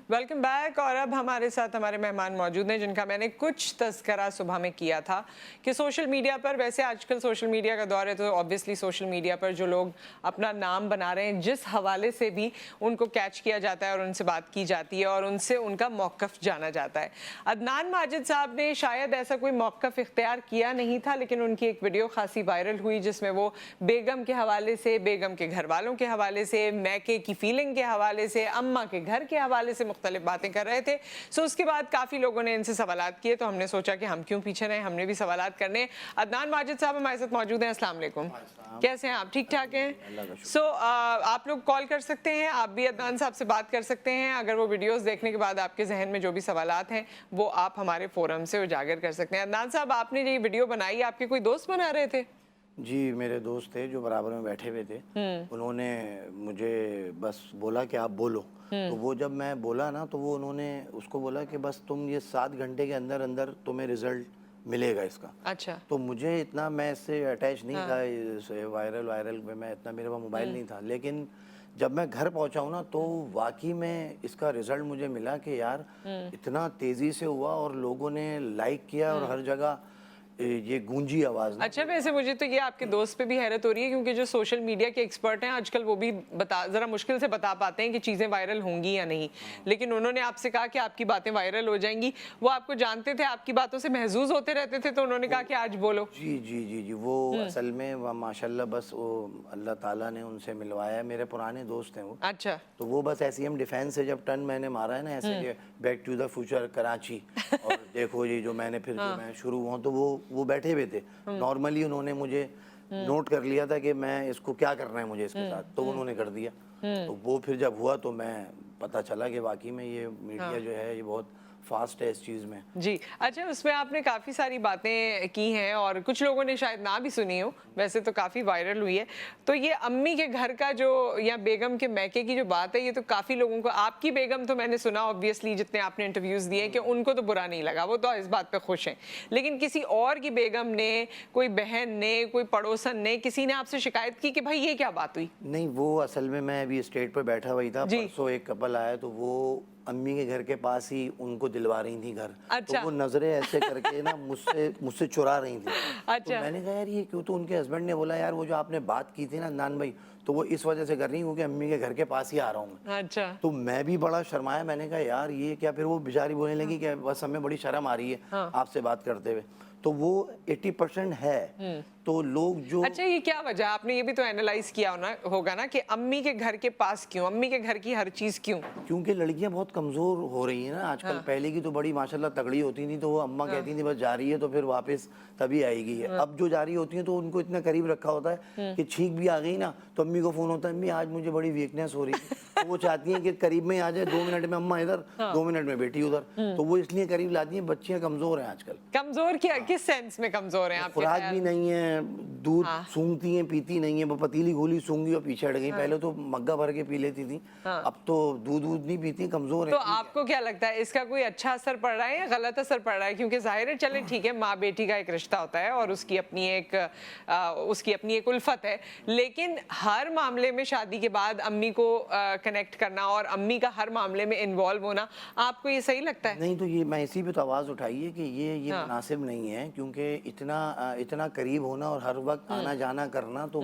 Welcome back. और अब हमारे साथ हमारे मेहमान मौजूद हैं जिनका मैंने कुछ तज़किरा सुबह में किया था कि सोशल मीडिया पर, वैसे आजकल सोशल मीडिया का दौर है, तो ऑब्वियसली सोशल मीडिया पर जो लोग अपना नाम बना रहे हैं, जिस हवाले से भी उनको कैच किया जाता है और उनसे बात की जाती है और उनसे उनका मौक़िफ़ जाना जाता है। अदनान माजिद साहब ने शायद ऐसा कोई मौक़िफ़ इख्तियार किया नहीं था, लेकिन उनकी एक वीडियो खासी वायरल हुई जिसमें वो बेगम के हवाले से, बेगम के घर वालों के हवाले से, मैके की फीलिंग के हवाले से, अम्मा के घर के हवाले से मुख्तलिफ बातें कर रहे थे। सो उसके बाद काफ़ी लोगों ने इनसे सवालात किए, तो हमने सोचा कि हम क्यों पीछे रहें, हमने भी सवालात करने। अदनान माजिद साहब हमारे साथ मौजूद हैं। अस्सलाम वालेकुम, कैसे हैं आप? ठीक ठाक हैं? सो आप लोग कॉल कर सकते हैं, आप भी अदनान साहब से बात कर सकते हैं। अगर वो वीडियोस देखने के बाद आपके जहन में जो भी सवालात हैं वो आप हमारे फोरम से उजागर कर सकते हैं। अदनान साहब, आपने ये वीडियो बनाई, आपके कोई दोस्त बना रहे थे? जी, मेरे दोस्त थे जो बराबर में बैठे हुए थे। उन्होंने मुझे बस बोला कि आप बोलो। तो वो जब मैं बोला ना, तो वो उन्होंने उसको बोला कि बस तुम ये 7 घंटे के अंदर अंदर तुम्हें रिजल्ट मिलेगा इसका। अच्छा। तो मुझे इतना, मैं इससे अटैच नहीं था, इस वायरल में मैं इतना, मेरे पास मोबाइल नहीं था। लेकिन जब मैं घर पहुंचा हूँ ना, तो वाकई में इसका रिजल्ट मुझे मिला कि यार इतना तेज़ी से हुआ और लोगों ने लाइक किया और हर जगह ये गूंजी आवाज़ ना। अच्छा, वैसे मुझे तो ये आपके दोस्त पे भी हैरत हो रही है, क्योंकि जो सोशल मीडिया के एक्सपर्ट हैं आजकल वो भी ज़रा मुश्किल से बता पाते हैं कि चीज़ें वायरल होंगी या नहीं, लेकिन उन्होंने आपसे कहा कि आपकी बातें वायरल हो जाएंगी। वो आपको जानते थे, आपकी बातों से महजूज होते रहते थे, तो उन्होंने कहा कि आज बोलो। जी जी जी जी, वो असल में माशाल्लाह बस वो अल्लाह ताला ने उनसे मिलवाया, मेरे पुराने दोस्त हैं वो। अच्छा। तो वो बस ऐसे ही हम डिफेंस से जब टर्न मैंने मारा है ना ऐसे back to the future Karachi और देखो जी जो मैंने फिर जो मैं शुरू हुआ तो वो बैठे हुए थे। नॉर्मली उन्होंने मुझे नोट कर लिया था कि मैं इसको क्या करना है मुझे इसके साथ, तो उन्होंने कर दिया। तो वो फिर जब हुआ तो मैं पता चला कि वाकई में ये मीडिया जो है ये बहुत फास्ट है इस चीज़ में। जी। अच्छा, उसमें आपने काफ़ी सारी बातें की हैं और कुछ लोगों ने शायद ना भी सुनी हो, वैसे तो काफ़ी वायरल हुई है। तो ये अम्मी के घर का जो या बेगम के मैके की जो बात है, ये तो काफ़ी लोगों को, आपकी बेगम तो मैंने सुना ऑब्वियसली जितने आपने इंटरव्यूज़ दिए कि उनको तो बुरा नहीं लगा, वो तो इस बात पे खुश हैं, लेकिन किसी और की बेगम ने, कोई बहन ने, कोई पड़ोसन ने, किसी ने आपसे शिकायत की कि भाई ये क्या बात हुई? नहीं, वो असल में मैं अभी स्टेट पर बैठा हुआ था, परसों एक कपल आया तो वो अम्मी के घर के पास ही उनको दिलवा रही थी घर। अच्छा। तो वो नजरें ऐसे करके ना मुझसे चुरा रही थी। अच्छा। तो मैंने कहा यार ये क्यों, तो उनके हस्बैंड ने बोला यार वो जो आपने बात की थी ना नान भाई, तो वो इस वजह से कर रही हूँ कि अम्मी के घर के पास ही आ रहा हूँ मैं। अच्छा। तो मैं भी बड़ा शर्माया, मैंने कहा यार ये क्या, फिर वो बेचारी बोलने लगी कि बस हमें बड़ी शर्म आ रही है आपसे बात करते हुए। तो वो 80% है। तो लोग जो, अच्छा, ये क्या वजह, आपने ये भी तो एनालाइज किया होगा ना कि अम्मी के घर के पास क्यों, अम्मी के घर की हर चीज क्यों? क्योंकि लड़कियां बहुत कमजोर हो रही हैं ना आजकल। पहले की तो बड़ी माशाल्लाह तगड़ी होती थी, तो वो अम्मा कहती थी बस जा रही है तो फिर वापस तभी आएगी। अब जो जा रही होती हैं तो उनको इतना करीब रखा होता है कि छींक भी आ गई ना तो अम्मी को फोन होता है, अम्मी आज मुझे बड़ी वीकनेस हो रही है। तो वो चाहती हैं कि करीब में आ जाए, 2 मिनट में अम्मा इधर, 2 मिनट में बेटी उधर। तो वो इसलिए करीब लाती हैं। बच्चियां कमजोर हैं आजकल। कमजोर क्या, किस सेंस में कमजोर हैं आपके खुराक ख्याल? भी नहीं है, दूध सूंघती हैं, पीती नहीं है। वो पतीली गोली सूंघी और पीछे हट गई। पहले तो मग्गा भर के पी लेती थी, अब तो दूध नहीं पीती, कमजोर है। तो आपको क्या लगता है, इसका कोई अच्छा असर पड़ रहा है या गलत असर पड़ रहा है? क्योंकि जाहिर है, चले ठीक है, माँ बेटी का एक रिश्ता होता है और उसकी अपनी एक उल्फत है, लेकिन हर मामले में शादी के बाद अम्मी को कनेक्ट करना और अम्मी का हर मामले में इन्वॉल्व होना, आपको ये सही लगता है? नहीं, तो ये मैं इसी पे तो आवाज़ उठाई है कि ये मुनासिब नहीं है, क्योंकि इतना करीब होना और हर वक्त आना जाना करना, तो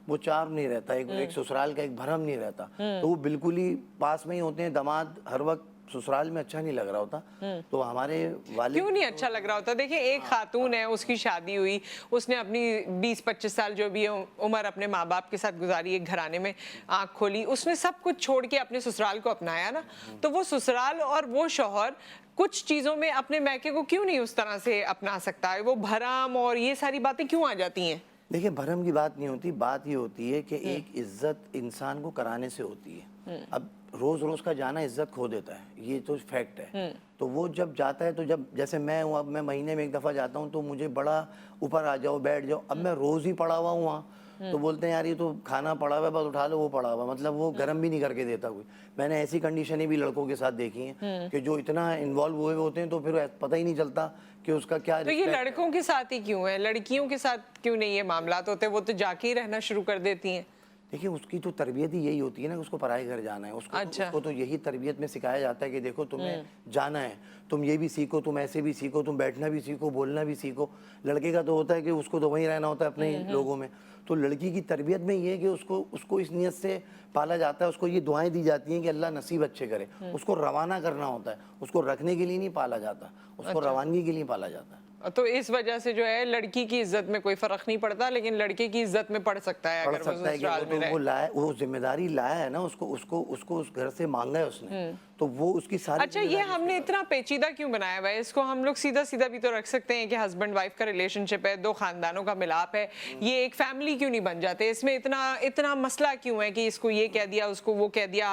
वो चार्म नहीं रहता, एक ससुराल का एक भरम नहीं रहता। तो वो बिल्कुल ही पास में ही होते हैं। दामाद हर वक्त ससुराल में अच्छा नहीं लग रहा होता। तो हमारे वाले क्यों नहीं अच्छा लग रहा होता? देखिए, एक खातून है, उसकी शादी हुई, उसने अपनी 20-25 साल जो भी उम्र अपने माँ बाप के साथ गुजारी, एक घराने में आंख खोली, उसने सब कुछ छोड़ के अपने ससुराल को अपनाया ना। तो वो ससुराल और वो शौहर कुछ चीजों में अपने मैके को क्यों नहीं उस तरह से अपना सकता है? वो भरम और ये सारी बातें क्यों आ जाती हैं? देखिए, भरम की बात नहीं होती, बात ये होती है कि एक इज्जत इंसान को कराने से होती है। अब रोज रोज का जाना इज्जत खो देता है, ये तो फैक्ट है। तो वो जब जाता है, तो जब जैसे मैं हूँ, अब मैं महीने में एक दफ़ा जाता हूँ, तो मुझे बड़ा ऊपर आ जाओ, बैठ जाओ। अब मैं रोज़ ही पड़ा हुआ हूँ वहाँ, तो बोलते हैं यार ये तो खाना पड़ा हुआ है, बस उठा लो, वो पड़ा हुआ, मतलब वो गर्म भी नहीं करके देता कोई। मैंने ऐसी कंडीशनें भी लड़कों के साथ देखी हैं कि जो इतना इन्वॉल्व हुए होते हैं, तो फिर पता ही नहीं चलता कि उसका क्या। तो ये लड़कों के साथ ही क्यों है, लड़कियों के साथ क्यों नहीं ये मामलात होते? वो तो जाके ही रहना शुरू कर देती हैं। देखिए, उसकी तो तरबियत ही यही होती है ना, उसको पराए घर जाना है। उसको तो यही तरबियत में सिखाया जाता है कि देखो तुम्हें जाना है, तुम ये भी सीखो, तुम ऐसे भी सीखो, तुम बैठना भी सीखो, बोलना भी सीखो। लड़के का तो होता है कि उसको तो वहीं रहना होता है अपने लोगों में। तो लड़की की तरबियत में ये है कि उसको इस नियत से पाला जाता है, उसको ये दुआएं दी जाती हैं कि अल्लाह नसीब अच्छे करे। उसको रवाना करना होता है, उसको रखने के लिए नहीं पाला जाता, उसको रवानगी के लिए पाला जाता है। तो इस वजह से जो है लड़की की इज्जत में कोई फर्क नहीं पड़ता, लेकिन लड़के की इज्जत में पड़ सकता है अगर वो ससुराल में रहे। वो जिम्मेदारी लाया है ना, उसको उस घर से मांगा है उसने, तो वो उसकी सारी। अच्छा, ये हमने इतना पेचीदा क्यों बनाया हुआ है? इसको हम लोग सीधा सीधा भी तो रख सकते हैं कि हस्बैंड वाइफ का रिलेशनशिप है, 2 खानदानों का मिलाप है, ये एक फैमिली क्यों नहीं बन जाते? इसमें इतना मसला क्यों है कि इसको ये कह दिया, उसको वो कह दिया,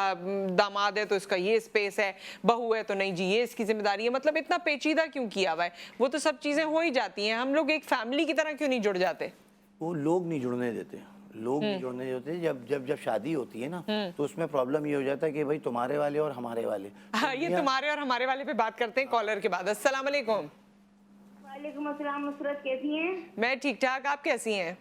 दामाद है तो इसका ये स्पेस है, बहू है तो नहीं जी ये इसकी जिम्मेदारी है? मतलब इतना पेचीदा क्यों किया हुआ है? वो तो सब चीजें हो ही जाती हैं, हम लोग एक फैमिली की तरह क्यों नहीं जुड़ जाते? वो लोग नहीं जुड़ने देते, लोग नहीं जुड़ने देते। जब शादी होती है ना, तो उसमें प्रॉब्लम ये हो जाता है कि भाई तुम्हारे वाले और हमारे वाले। हाँ, ये तुम्हारे और हमारे वाले पे बात करते हैं कॉलर के बाद। अस्सलाम वालेकुम। वालेकुम अस्सलाम, नुसरत कैसी हैं? मैं ठीक ठाक, आप कैसी हैं?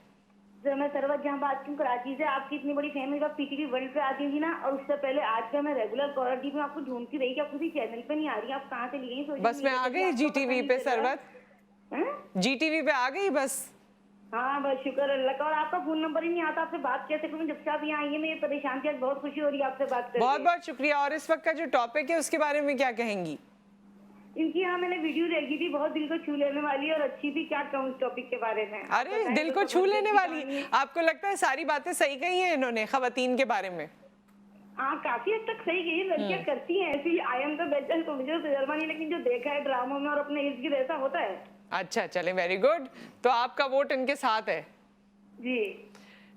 सर, मैं सरवत जहाँ बात की कराची से। आपकी इतनी बड़ी फैमिली, आप पीटीवी वर्ल्ड पे आती थी ना, और उससे पहले आज का मैं रेगुलर कॉलर थी, मैं आपको ढूंढती रही कि आप किसी चैनल पे नहीं आ रही, आप कहाँ से ली गई? बस मैं आ गई जीटीवी पे सरवत। GTV पे आ गई बस। हाँ बस शुक्र अल्लाह का। और आपका फोन नंबर ही नहीं आता, आपसे बात कैसे करूँ? जब से आप यहाँ आई है मैं ये परेशान थी, आज बहुत खुशी हो रही है आपसे बात करके। बहुत बहुत शुक्रिया। और इस वक्त का जो टॉपिक है उसके बारे में क्या कहेंगी? इनकी यहाँ मैंने वीडियो देखी थी, बहुत दिल को छू लेने वाली और अच्छी थी। क्या कहूँ इस टॉपिक के बारे में? अरे दिल को छू लेने वाली, आपको लगता है सारी बातें सही कही है इन्होंने खवातीन के बारे में? हाँ काफी हद तक सही गई, लड़कियाँ करती हैं ऐसी। आई एम तो बेचन को मुझे तजर्बा नहीं, लेकिन जो देखा है ड्रामों में और अपने इर्द गिर्द ऐसा होता है। अच्छा चले, वेरी गुड। तो आपका वोट इनके साथ है जी।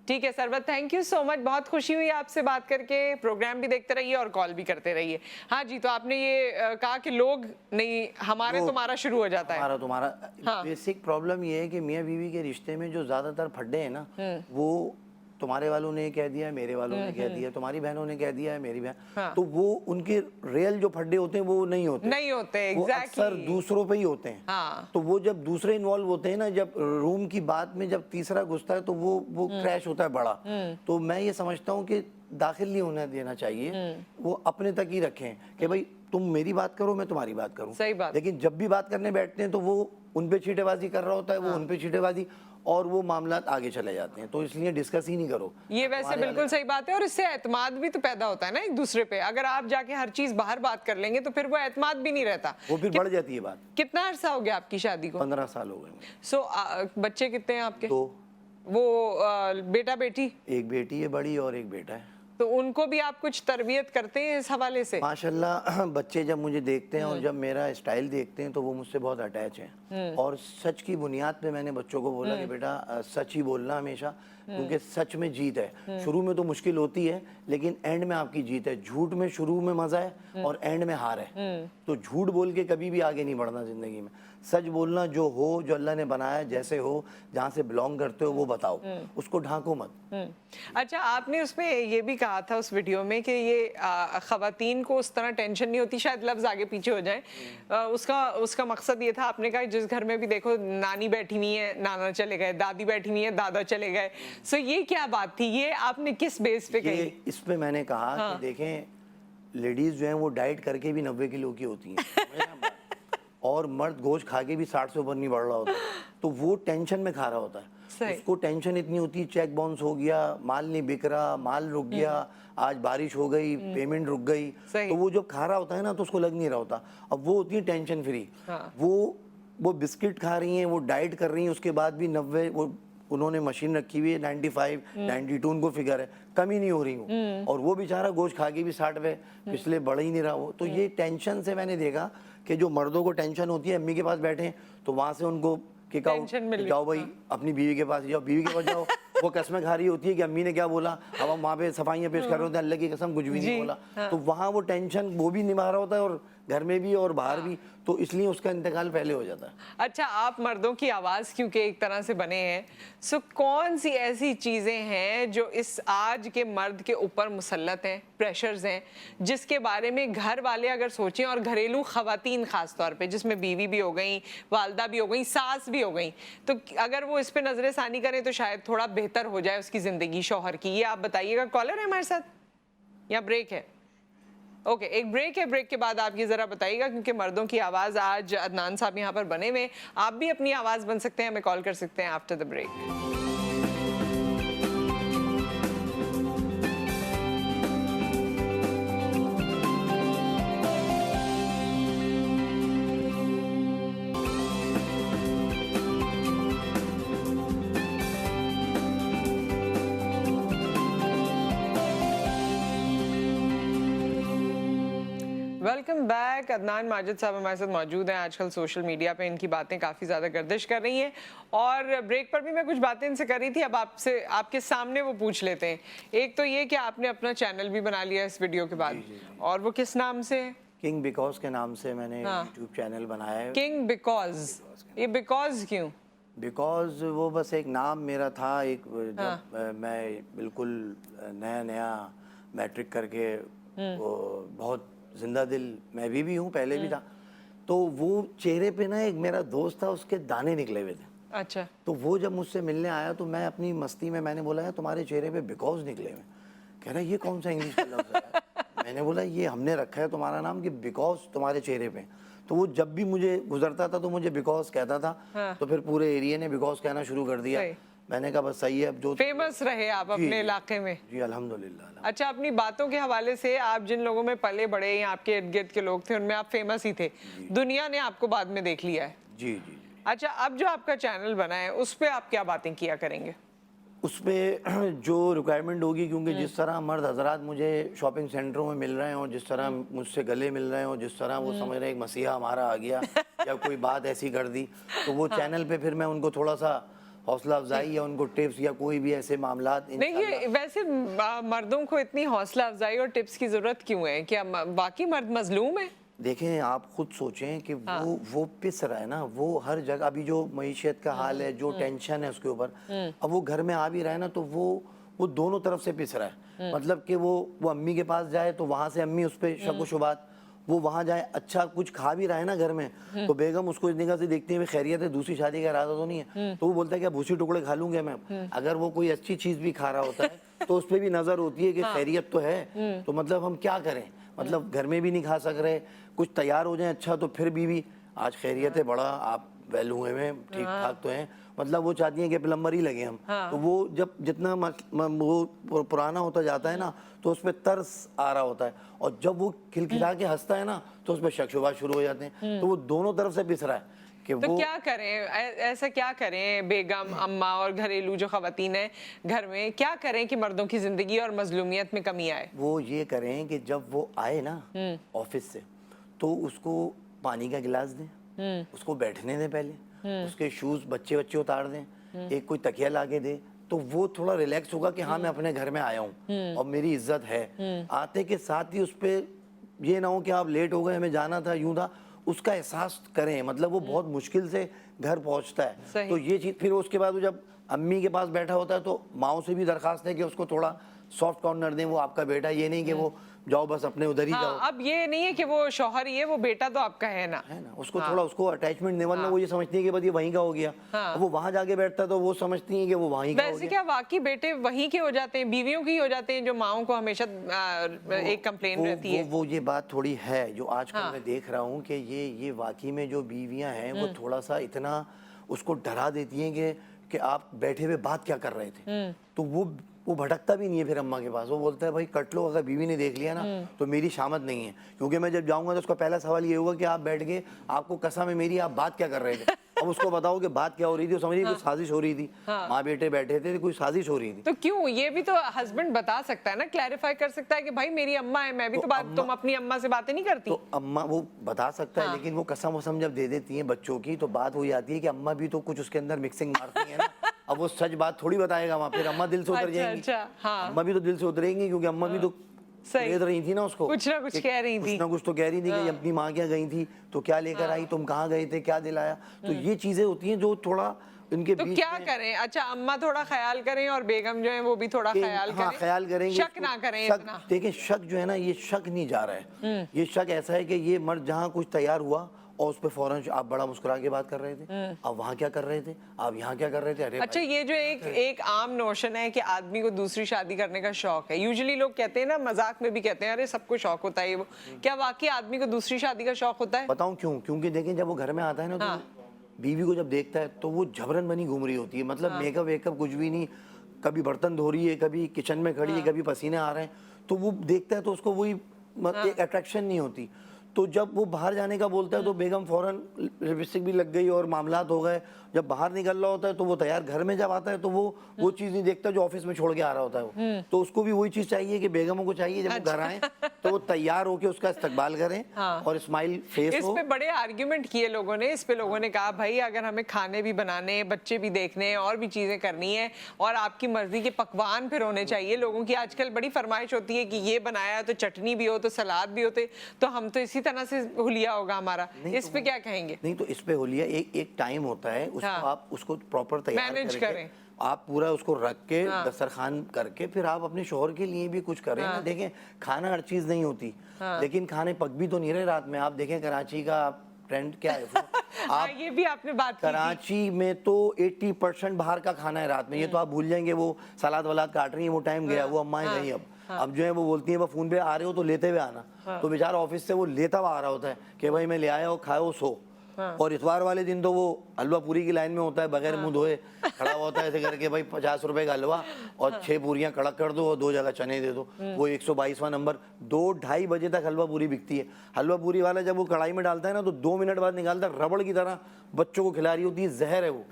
ठीक है सरबत, थैंक यू सो मच। बहुत खुशी हुई आपसे बात करके। प्रोग्राम भी देखते रहिए और कॉल भी करते रहिए। हाँ जी, तो आपने ये कहा कि लोग नहीं, हमारे तुम्हारा शुरू हो जाता है। हमारा तुम्हारा हाँ। बेसिक प्रॉब्लम ये है कि मियाँ बीवी के रिश्ते में जो ज्यादातर फड्डे हैं ना, वो तुम्हारे वालों ने कह दिया है, मेरे वालों ने कह दिया, तुम्हारी बहनों ने कह दिया है, मेरी बहन। हाँ। तो वो उनके रियल जो फड्डे होते हैं वो नहीं होते, वो अक्सर दूसरों पे ही होते हैं। हाँ। तो वो जब दूसरे इन्वॉल्व होते हैं ना, जब रूम की बात में जब तीसरा घुसता है तो वो क्रैश होता है बड़ा। तो मैं ये समझता हूँ कि दाखिल नहीं होने देना चाहिए, वो अपने तक ही रखें कि भाई तुम मेरी बात करो, मैं तुम्हारी बात करूं। सही बात। लेकिन जब भी बात करने बैठते हैं तो वो उन पे चीटेबाजी कर रहा होता है, वो उन पे चीटेबाजी, और वो मामला आगे चले जाते हैं। तो इसलिए डिस्कस ही नहीं करो। ये वैसे बिल्कुल सही बात है, और इससे एतमाद भी तो पैदा होता है ना एक दूसरे पे। अगर आप जाके हर चीज बाहर बात कर लेंगे तो फिर वो एतमाद भी नहीं रहता, वो फिर बढ़ जाती है बात। कितना अरसा हो गया आपकी शादी को? 15 साल हो गए। सो बच्चे कितने हैं आपके? 2। वो बेटा बेटी? एक बेटी है बड़ी और एक बेटा है। तो उनको भी आप कुछ तरबियत करते हैं इस हवाले से? माशाल्लाह बच्चे जब मुझे देखते हैं और जब मेरा स्टाइल देखते हैं तो वो मुझसे बहुत अटैच हैं। और सच की बुनियाद पे मैंने बच्चों को बोला कि बेटा सच ही बोलना हमेशा, क्योंकि सच में जीत है। शुरू में तो मुश्किल होती है लेकिन एंड में आपकी जीत है। झूठ में शुरू में मजा है और एंड में हार है। तो झूठ बोल के कभी भी आगे नहीं बढ़ना जिंदगी में। सच बोलना, जो हो, जो अल्लाह ने बनाया, जैसे हो, जहाँ से बिलोंग करते हो वो बताओ, उसको ढांको मत। अच्छा, आपने उसमें ये भी कहा था उस वीडियो में कि ये खवातीन को उस तरह टेंशन नहीं होती, शायद लफ्ज आगे पीछे हो जाए, उसका मकसद ये था, आपने कहा जिस घर में भी देखो नानी बैठी हुई है, नाना चले गए, दादी बैठी हुई है, दादा चले गए। सो ये क्या बात थी? ये आपने किस बेस पे कही? इस पे मैंने कहा कि देखें, लेडीज जो हैं वो डाइट करके भी 90 किलो की होती हैं और मर्द गोश्त खा के भी 60 से ऊपर नहीं बढ़ रहा होता। तो वो टेंशन में खा रहा होता है, उसको टेंशन इतनी होती है, चेक बाउंस हो गया, माल नहीं बिक रहा, माल रुक गया, आज बारिश हो गई, पेमेंट रुक गई। तो वो जब खा रहा होता है ना तो उसको लग नहीं रहा होता। अब वो होती है टेंशन फ्री। वो बिस्किट खा रही हैं, वो डाइट कर रही हैं, उसके बाद भी 90, वो उन्होंने मशीन रखी हुई है 95, 92 उनको फिगर है, कमी नहीं हो रही हूँ। और वो बेचारा गोश्त खा के भी 60 पे, पिछले बढ़ ही नहीं रहा वो। तो ये टेंशन से मैंने देखा कि जो मर्दों को टेंशन होती है, अम्मी के पास बैठे हैं तो वहां से उनको किक आउट, जाओ भाई अपनी बीवी के पास जाओ, बीवी के पास जाओ। वो कसमें खा रही होती है कि अम्मी ने क्या बोला, अब हम वहाँ पे सफाइयाँ पेश कर रहे होते हैं, अल्लाह की कसम कुछ भी नहीं बोला। तो वहाँ वो टेंशन वो भी निभा रहा होता है और घर में भी और बाहर भी, तो इसलिए उसका इंतकाल पहले हो जाता है। अच्छा, आप मर्दों की आवाज़ क्योंकि एक तरह से बने हैं, सो कौन सी ऐसी चीज़ें हैं जो इस आज के मर्द के ऊपर मुसल्लत हैं, प्रेशर्स हैं, जिसके बारे में घर वाले अगर सोचें, और घरेलू खवातीन ख़ास तौर पे, जिसमें बीवी भी हो गई, वालदा भी हो गई, सास भी हो गई, तो अगर वो इस पे नजर सानी करें तो शायद थोड़ा बेहतर हो जाए उसकी ज़िंदगी शौहर की। ये आप बताइएगा। कॉलर है हमारे साथ या ब्रेक है? ओके, एक ब्रेक है, ब्रेक के बाद आप ये ज़रा बताइएगा, क्योंकि मर्दों की आवाज़ आज अदनान साहब यहाँ पर बने हुए, आप भी अपनी आवाज़ बन सकते हैं, हमें कॉल कर सकते हैं after the break. Welcome back. Adnan Majid साहब हमारे साथ मौजूद हैं। आजकल सोशल मीडिया पे इनकी बातें काफ़ी ज़्यादा गर्दिश कर रही हैं, और ब्रेक पर भी मैं कुछ बातें इनसे कर रही थी, अब आपसे आपके सामने वो पूछ लेते हैं। एक तो ये कि आपने अपना चैनल भी बना लिया इस वीडियो के बाद, और वो किस नाम से? किंग बिकॉज के नाम से मैंने यूट्यूब चैनल बनाया है। किंग बिकॉज, ये बिकॉज क्यों? बिकॉज वो बस एक नाम मेरा था, एक जब मैं बिल्कुल नया मैट्रिक करके, वो बहुत जिंदा दिल मैं भी हूँ, पहले भी था, तो वो चेहरे पे ना एक मेरा दोस्त था, उसके दाने निकले हुए थे। अच्छा। तो वो जब मुझसे मिलने आया तो मैं अपनी मस्ती में मैंने बोला है तुम्हारे चेहरे पे बिकॉज निकले हुए। कह रहा ये कौन सा इंग्लिश का लफ्ज़ है? मैंने बोला ये हमने रखा है तुम्हारा नाम कि बिकॉज तुम्हारे चेहरे पे। तो वो जब भी मुझे गुजरता था तो मुझे बिकॉज कहता था। हाँ। तो फिर पूरे एरिया ने बिकॉज कहना शुरू कर दिया। सही। मैंने कहा बस सही है, अब जो फेमस रहे आप अपने इलाके में। जी अल्हम्दुलिल्लाह। अच्छा, अपनी बातों के हवाले से आप जिन लोगों में पले बड़े या आपके इर्द गिर्द के लोग थे उनमें आप फेमस ही थे, दुनिया ने आपको बाद में देख लिया है। जी जी। अच्छा, अब जो आपका चैनल बना है उस पे आप क्या बातें किया करेंगे? उसमें जो रिक्वायरमेंट होगी, क्योंकि जिस तरह मर्द हजरात मुझे शॉपिंग सेंटरों में मिल रहे हैं और जिस तरह मुझसे गले मिल रहे हैं और जिस तरह वो समझ रहे हैं एक मसीहा हमारा आ गया या कोई बात ऐसी कर दी, तो वो चैनल पे फिर मैं उनको थोड़ा सा हौसला अफजाई या उनको टिप्स या कोई भी ऐसे मामलात। देखिए, वैसे मर्दों को इतनी हौसला अफजाई और टिप्स की जरूरत क्यों है? क्या बाकी मर्द मजलूम है? देखें, आप खुद सोचें कि वो पिस रहा है ना, वो हर जगह अभी जो मईशत का हाल है, जो टेंशन है उसके ऊपर, अब वो घर में आ भी रहा है ना, तो वो दोनों तरफ से पिस रहा है। मतलब कि वो अम्मी के पास जाए तो वहां से अम्मी उस पर शक व शुबात, वो वहां जाए अच्छा कुछ खा भी रहा है ना घर में, तो बेगम उसको इस निगाह से देखती है खैरियत है, दूसरी शादी का इरादा तो नहीं है, तो वो बोलता है क्या भूसी टुकड़े खा लूंगे मैं। अगर वो कोई अच्छी चीज भी खा रहा होता है तो उस पर भी नजर होती है कि खैरियत तो है, तो मतलब हम क्या करें, मतलब घर में भी नहीं खा सक रहे, कुछ तैयार हो जाए अच्छा तो फिर भी आज खैरियत है, बड़ा आप वेल हुए हैं, ठीक ठाक तो हैं, मतलब वो चाहती हैं कि प्लम्बर ही लगे हम। तो वो जब जितना वो पुराना होता जाता है ना, तो उस पर तरस आ रहा होता है, और जब वो खिलखिला के हंसता है ना, तो उस पर शक शुबा शुरू हो जाते हैं। तो वो दोनों तरफ से पिस रहा है कि तो वो क्या करें, ऐसा क्या करें बेगम, अम्मा और घरेलू जो खवातीन है घर में, क्या करें कि मर्दों की जिंदगी और मजलूमियत में कमी आए? वो ये करें कि जब वो आए ना ऑफिस से, तो उसको पानी का गिलास दें, उसको बैठने दें, पहले उसके शूज बच्चे उतार दें, एक कोई तकिया लाके दे, तो वो थोड़ा रिलैक्स होगा कि हाँ मैं अपने घर में आया हूँ और मेरी इज्जत है। आते के साथ ही उस पर ये ना हो कि आप लेट हो गए, हमें जाना था, यूं था, उसका एहसास करें। मतलब वो बहुत मुश्किल से घर पहुंचता है, तो ये चीज़ फिर उसके बाद वो जब अम्मी के पास बैठा होता है तो माओ से भी दरखास्त है कि उसको थोड़ा सॉफ्ट कॉर्नर दें, वो आपका बेटा, ये नहीं कि वो जाओ बस अपने उधर ही जाओ। अब ये नहीं है कि वो शौहर ही है, वो बेटा तो आपका है ना, उसको थोड़ा उसको अटैचमेंट देने, वरना वो ये समझती है कि बस ये वहीं का हो गया, वो वहां जाके बैठता है तो वो समझती है कि वो वहीं का हो गया। वैसे क्या वाकई बेटे वहीं के हो जाते हैं, बीवियों की हो जाते हैं, जो माओं को हमेशा एक कंप्लेन रहती है? वो ये बात थोड़ी है जो आजकल मैं देख रहा हूँ कि ये वाकई में जो बीवियां हैं वो थोड़ा सा इतना उसको डरा देती हैं कि आप बैठे हुए बात क्या कर रहे थे, तो वो भटकता भी नहीं है फिर अम्मा के पास। वो बोलता है भाई कट लो, अगर बीवी ने देख लिया ना तो मेरी शामत नहीं है, क्योंकि मैं जब जाऊंगा तो उसका पहला सवाल ये होगा कि आप बैठ गए, आपको कसम है मेरी, आप बात क्या कर रहे थे। अब उसको बताओ कि बात क्या हो रही थी, समझ रही कोई साजिश हो रही थी, माँ बेटे बैठे थे, कोई साजिश हो रही थी। तो क्यों, ये भी तो हस्बैंड बता सकता है ना, क्लैरिफाई कर सकता है कि भाई मेरी अम्मा है, मैं भी तो बात, तुम अपनी अम्मा से बातें नहीं करती? तो अम्मा वो बता सकता है, लेकिन वो कसम वसम जब दे देती है बच्चों की, तो बात वही आती है कि अम्मा भी तो कुछ उसके अंदर मिक्सिंग मारती है ना। अब वो सच बात थोड़ी बताएगा वहाँ, फिर अम्मा दिल से उतर जाएंगी। अम्मा भी तो दिल से उतरेंगी, क्योंकि अम्मा भी तो भेज रही थी ना उसको, कुछ ना कुछ कह रही थी, कुछ ना कुछ तो कह रही थी कि अपनी माँ क्या गई थी, तो क्या लेकर आई, तुम कहाँ गए थे, क्या दिलाया। तो ये चीजें होती हैं जो थोड़ा इनके तो बीच क्या करें? अच्छा, अम्मा थोड़ा ख्याल करें और बेगम जो है वो भी थोड़ा ख्याल करें, ख्याल करेंगे, शक ना करें इतना। देखिए शक जो है ना, ये शक नहीं जा रहा है, ये शक ऐसा है कि ये मर्द जहाँ कुछ तैयार हुआ और उस पे फौरन आप बड़ा मुस्कुरा के बात कर रहे थे, आप वहाँ क्या कर रहे थे, आप यहाँ क्या कर रहे थे। अरे अच्छा, ये जो एक आम नोशन है कि आदमी को दूसरी शादी करने का शौक है, यूजुअली लोग कहते हैं ना, मजाक में भी कहते हैं अरे सबको शौक होता है वो, क्या वाकई आदमी को दूसरी शादी का शौक होता है? बताऊं क्यों? क्योंकि देखें जब वो घर में आता है ना, तो बीवी को जब देखता है तो वो झबरन बनी घूम रही होती है, मतलब मेकअप वेकअप कुछ भी नहीं, कभी बर्तन धो रही है, कभी किचन में खड़ी है, कभी पसीने आ रहे हैं, तो वो देखता है तो उसको वही एक अट्रैक्शन नहीं होती। तो जब वो बाहर जाने का बोलता है तो बेगम फौरन लिपस्टिक भी लग गई और मामलात हो गए। जब बाहर निकल रहा होता है तो वो तैयार, घर में जब आता है तो वो चीज़ नहीं देखता जो ऑफिस में छोड़ के आ रहा होता है वो। तो उसको भी वही चीज़ चाहिए कि बेगमों को चाहिए जब वो घर आए तो वो तैयार होकर उसका इस्तकबाल करें और स्माइल फेस इस हो। पे बड़े आर्ग्यूमेंट किए लोगों ने, इस पे लोगों ने कहा भाई अगर हमें खाने भी बनाने, बच्चे भी देखने और भी चीज़ें करनी है और आपकी मर्जी के पकवान फिर होने चाहिए। लोगों की आजकल बड़ी फरमाइश होती है कि ये बनाया तो चटनी भी हो, तो सलाद भी होते, तो हम तो इसी तरह से हुलिया होगा हमारा। इस पे क्या कहेंगे? नहीं तो इस पे होलिया एक टाइम होता है, उसको आप उसको प्रॉपर तैयार मैनेज करें, आप पूरा उसको रख के दस्तरखान करके फिर आप अपने शोहर के लिए भी कुछ करें ना। देखें खाना हर चीज नहीं होती, लेकिन खाने पक भी तो नहीं रहे रात में। आप देखें कराची का ट्रेंड क्या है आप ये भी आपने बात की कराची में तो 80% बाहर का खाना है रात में। ये तो आप भूल जाएंगे, वो सलाद वलाद काट रही है, वो टाइम गया, वो अम्माएं गई अब। अब जो है वो बोलती है वो फोन पे आ रहे हो तो लेते हुए आना। तो बेचारा ऑफिस से वो लेता हुआ आ रहा होता है कि भाई मैं ले आया हो, खाओ, सो। और इतवार वाले दिन तो वो हलवा पूरी की लाइन में होता है, बगैर मुंह धोए खड़ा होता है ऐसे करके, भाई 50 रुपए का हलवा और 6 पूरियां कड़क कर दो और 2 जगह चने दे दो। वो 122वां नंबर 2-2:30 बजे तक हलवा पूरी बिकती है। हलवा पूरी वाला जब वो कढ़ाई में डालता है ना तो 2 मिनट बाद निकालता है, रबड़ की तरह बच्चों को खिला रही होती है, जहर है वो।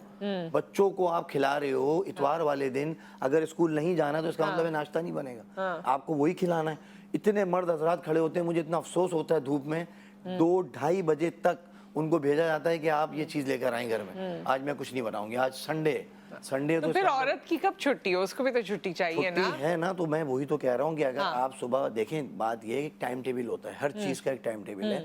बच्चों को आप खिला रहे हो इतवार वाले दिन, अगर स्कूल नहीं जाना तो इसका मतलब है नाश्ता नहीं बनेगा, आपको वही खिलाना है। इतने मर्द हजरात खड़े होते हैं, मुझे इतना अफसोस होता है धूप में, 2-2:30 बजे तक उनको भेजा जाता है कि आप ये चीज लेकर आए घर में, आज मैं कुछ नहीं बनाऊंगी, आज संडे तो फिर औरत की कब छुट्टी हो, उसको भी तो छुट्टी चाहिए ना। है ना, तो मैं वही तो कह रहा हूँ कि अगर आप सुबह देखें, बात ये है कि टाइम टेबल होता है, हर चीज का एक टाइम टेबल है।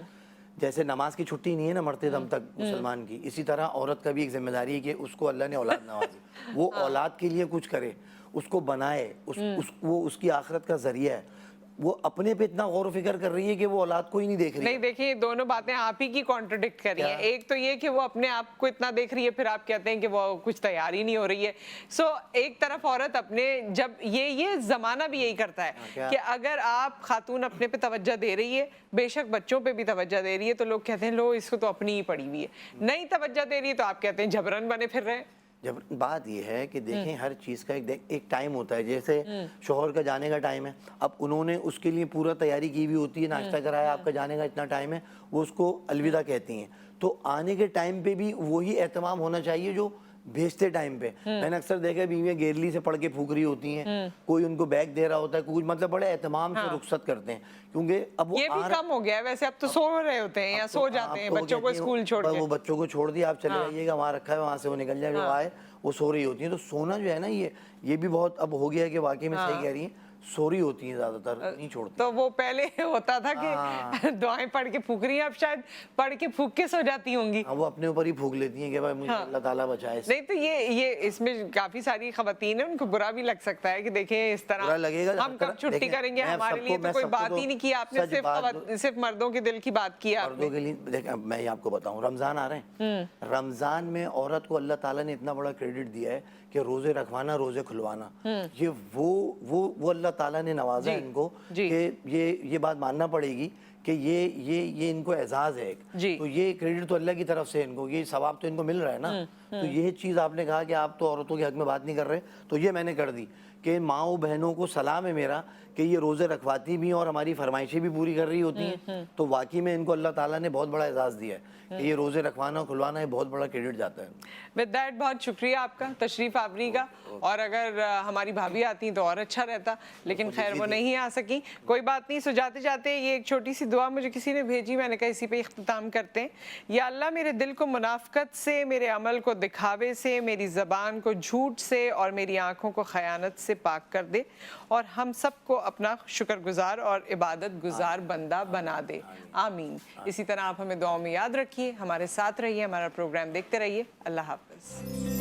जैसे नमाज की छुट्टी नहीं है ना मरते दम तक मुसलमान की, इसी तरह औरत का भी एक जिम्मेदारी है कि उसको अल्लाह ने औलाद नवाजी, वो औलाद के लिए कुछ करे, उसको बनाए, वो उसकी आखिरत का जरिया है। वो अपने पे इतना गौर फिक्र कर रही है कि वो औलाद को ही नहीं देख रही नहीं, देखिए दोनों बातें आप ही की कॉन्ट्रडिक्ट कर रही हैं। एक तो ये कि वो अपने आप को इतना देख रही है, फिर आप कहते हैं कि वो कुछ तैयार ही नहीं हो रही है। सो एक तरफ औरत अपने, जब ये जमाना भी यही करता है कि अगर आप खातून अपने पे तवज्जो दे रही है, बेशक बच्चों पे भी तवज्जो दे रही है, तो लोग कहते हैं लो इसको तो अपनी ही पड़ी हुई है। नहीं तवज्जो दे रही है तो आप कहते हैं जबरन बने फिर रहे। जब बात यह है कि देखें हर चीज़ का एक टाइम होता है, जैसे शोहर का जाने का टाइम है, अब उन्होंने उसके लिए पूरा तैयारी की हुई होती है, नाश्ता कराया, आपका जाने का इतना टाइम है, वो उसको अलविदा कहती हैं। तो आने के टाइम पे भी वही एहतमाम होना चाहिए जो भेजते टाइम पे। मैंने अक्सर देखा बीवियां गेरली से पढ़ के फूक रही होती हैं, कोई उनको बैग दे रहा होता है, कुछ मतलब बड़े एहतमाम से रुखसत करते हैं, क्योंकि अब वो ये भी कम हो गया है वैसे, अब तो सो रहे होते हैं या सो जाते हैं बच्चों को स्कूल छोड़ के। वो बच्चों को छोड़ दिया, आप चले जाइएगा, वहाँ रखा है, वहाँ से वो निकल जाए, जो आए वो सो रही होती है। तो सोना जो है ना, ये भी बहुत अब हो गया है कि वाकई में सही कह रही है, सो रही होती हैं ज्यादातर, नहीं छोड़ती। तो वो पहले होता था कि दुआएं पढ़ के फूक रही हैं, अब शायद पढ़ के फूक के सो जाती होंगी। वो अपने ऊपर ही फूक लेती हैं कि भाई मुझे अल्लाह ताला बचाए। नहीं तो ये इसमें काफी सारी खवातीन है, उनको बुरा भी लग सकता है कि देखें इस तरह लगेगा, हम कब छुट्टी करेंगे, हमारे लिए तो कोई बात ही नहीं की आपने, सिर्फ मर्दों के दिल की बात की आपने। मर्दों के लिए देखिए, मैं आपको बताऊं, रमजान आ रहे हैं, रमजान में औरत को अल्लाह ताला ने इतना बड़ा क्रेडिट दिया है कि रोजे रखवाना, रोजे खुलवाना, ये वो अल्लाह ताला ने नवाजा है इनको कि ये बात मानना पड़ेगी कि ये इनको एजाज है एक, तो ये क्रेडिट तो अल्लाह की तरफ से इनको, ये सवाब तो इनको मिल रहा है ना। तो ये चीज़ आपने कहा कि आप तो औरतों के हक में बात नहीं कर रहे, तो ये मैंने कर दी कि माओ बहनों को सलाम है मेरा कि ये रोज़े रखवाती भी और हमारी फरमाइशें भी पूरी कर रही होती हैं। तो वाकई में इनको अल्लाह ताला ने बहुत बड़ा एजाज़ दिया है कि ये रोज़े रखवाना खुलवाना है, बहुत बड़ा क्रेडिट जाता है। विद दैट बहुत शुक्रिया आपका तशरीफ़ आवरी का, और अगर हमारी भाभी आती तो और अच्छा रहता, लेकिन खैर वो नहीं आ सकी, कोई बात नहीं। सो जाते जाते ये एक छोटी सी दुआ मुझे किसी ने भेजी, मैंने कहा इसी पे इख्तिताम करते हैं। या अल्लाह मेरे दिल को मुनाफकत से, मेरे अमल को दिखावे से, मेरी ज़बान को झूठ से और मेरी आँखों को ख़यानत से पाक कर दे, और हम सबको अपना शुक्रगुजार और इबादत गुजार बंदा बना दे, आमीन। इसी तरह आप हमें दुआओं में याद रखिए, हमारे साथ रहिए, हमारा प्रोग्राम देखते रहिए। अल्लाह हाफ़िज़।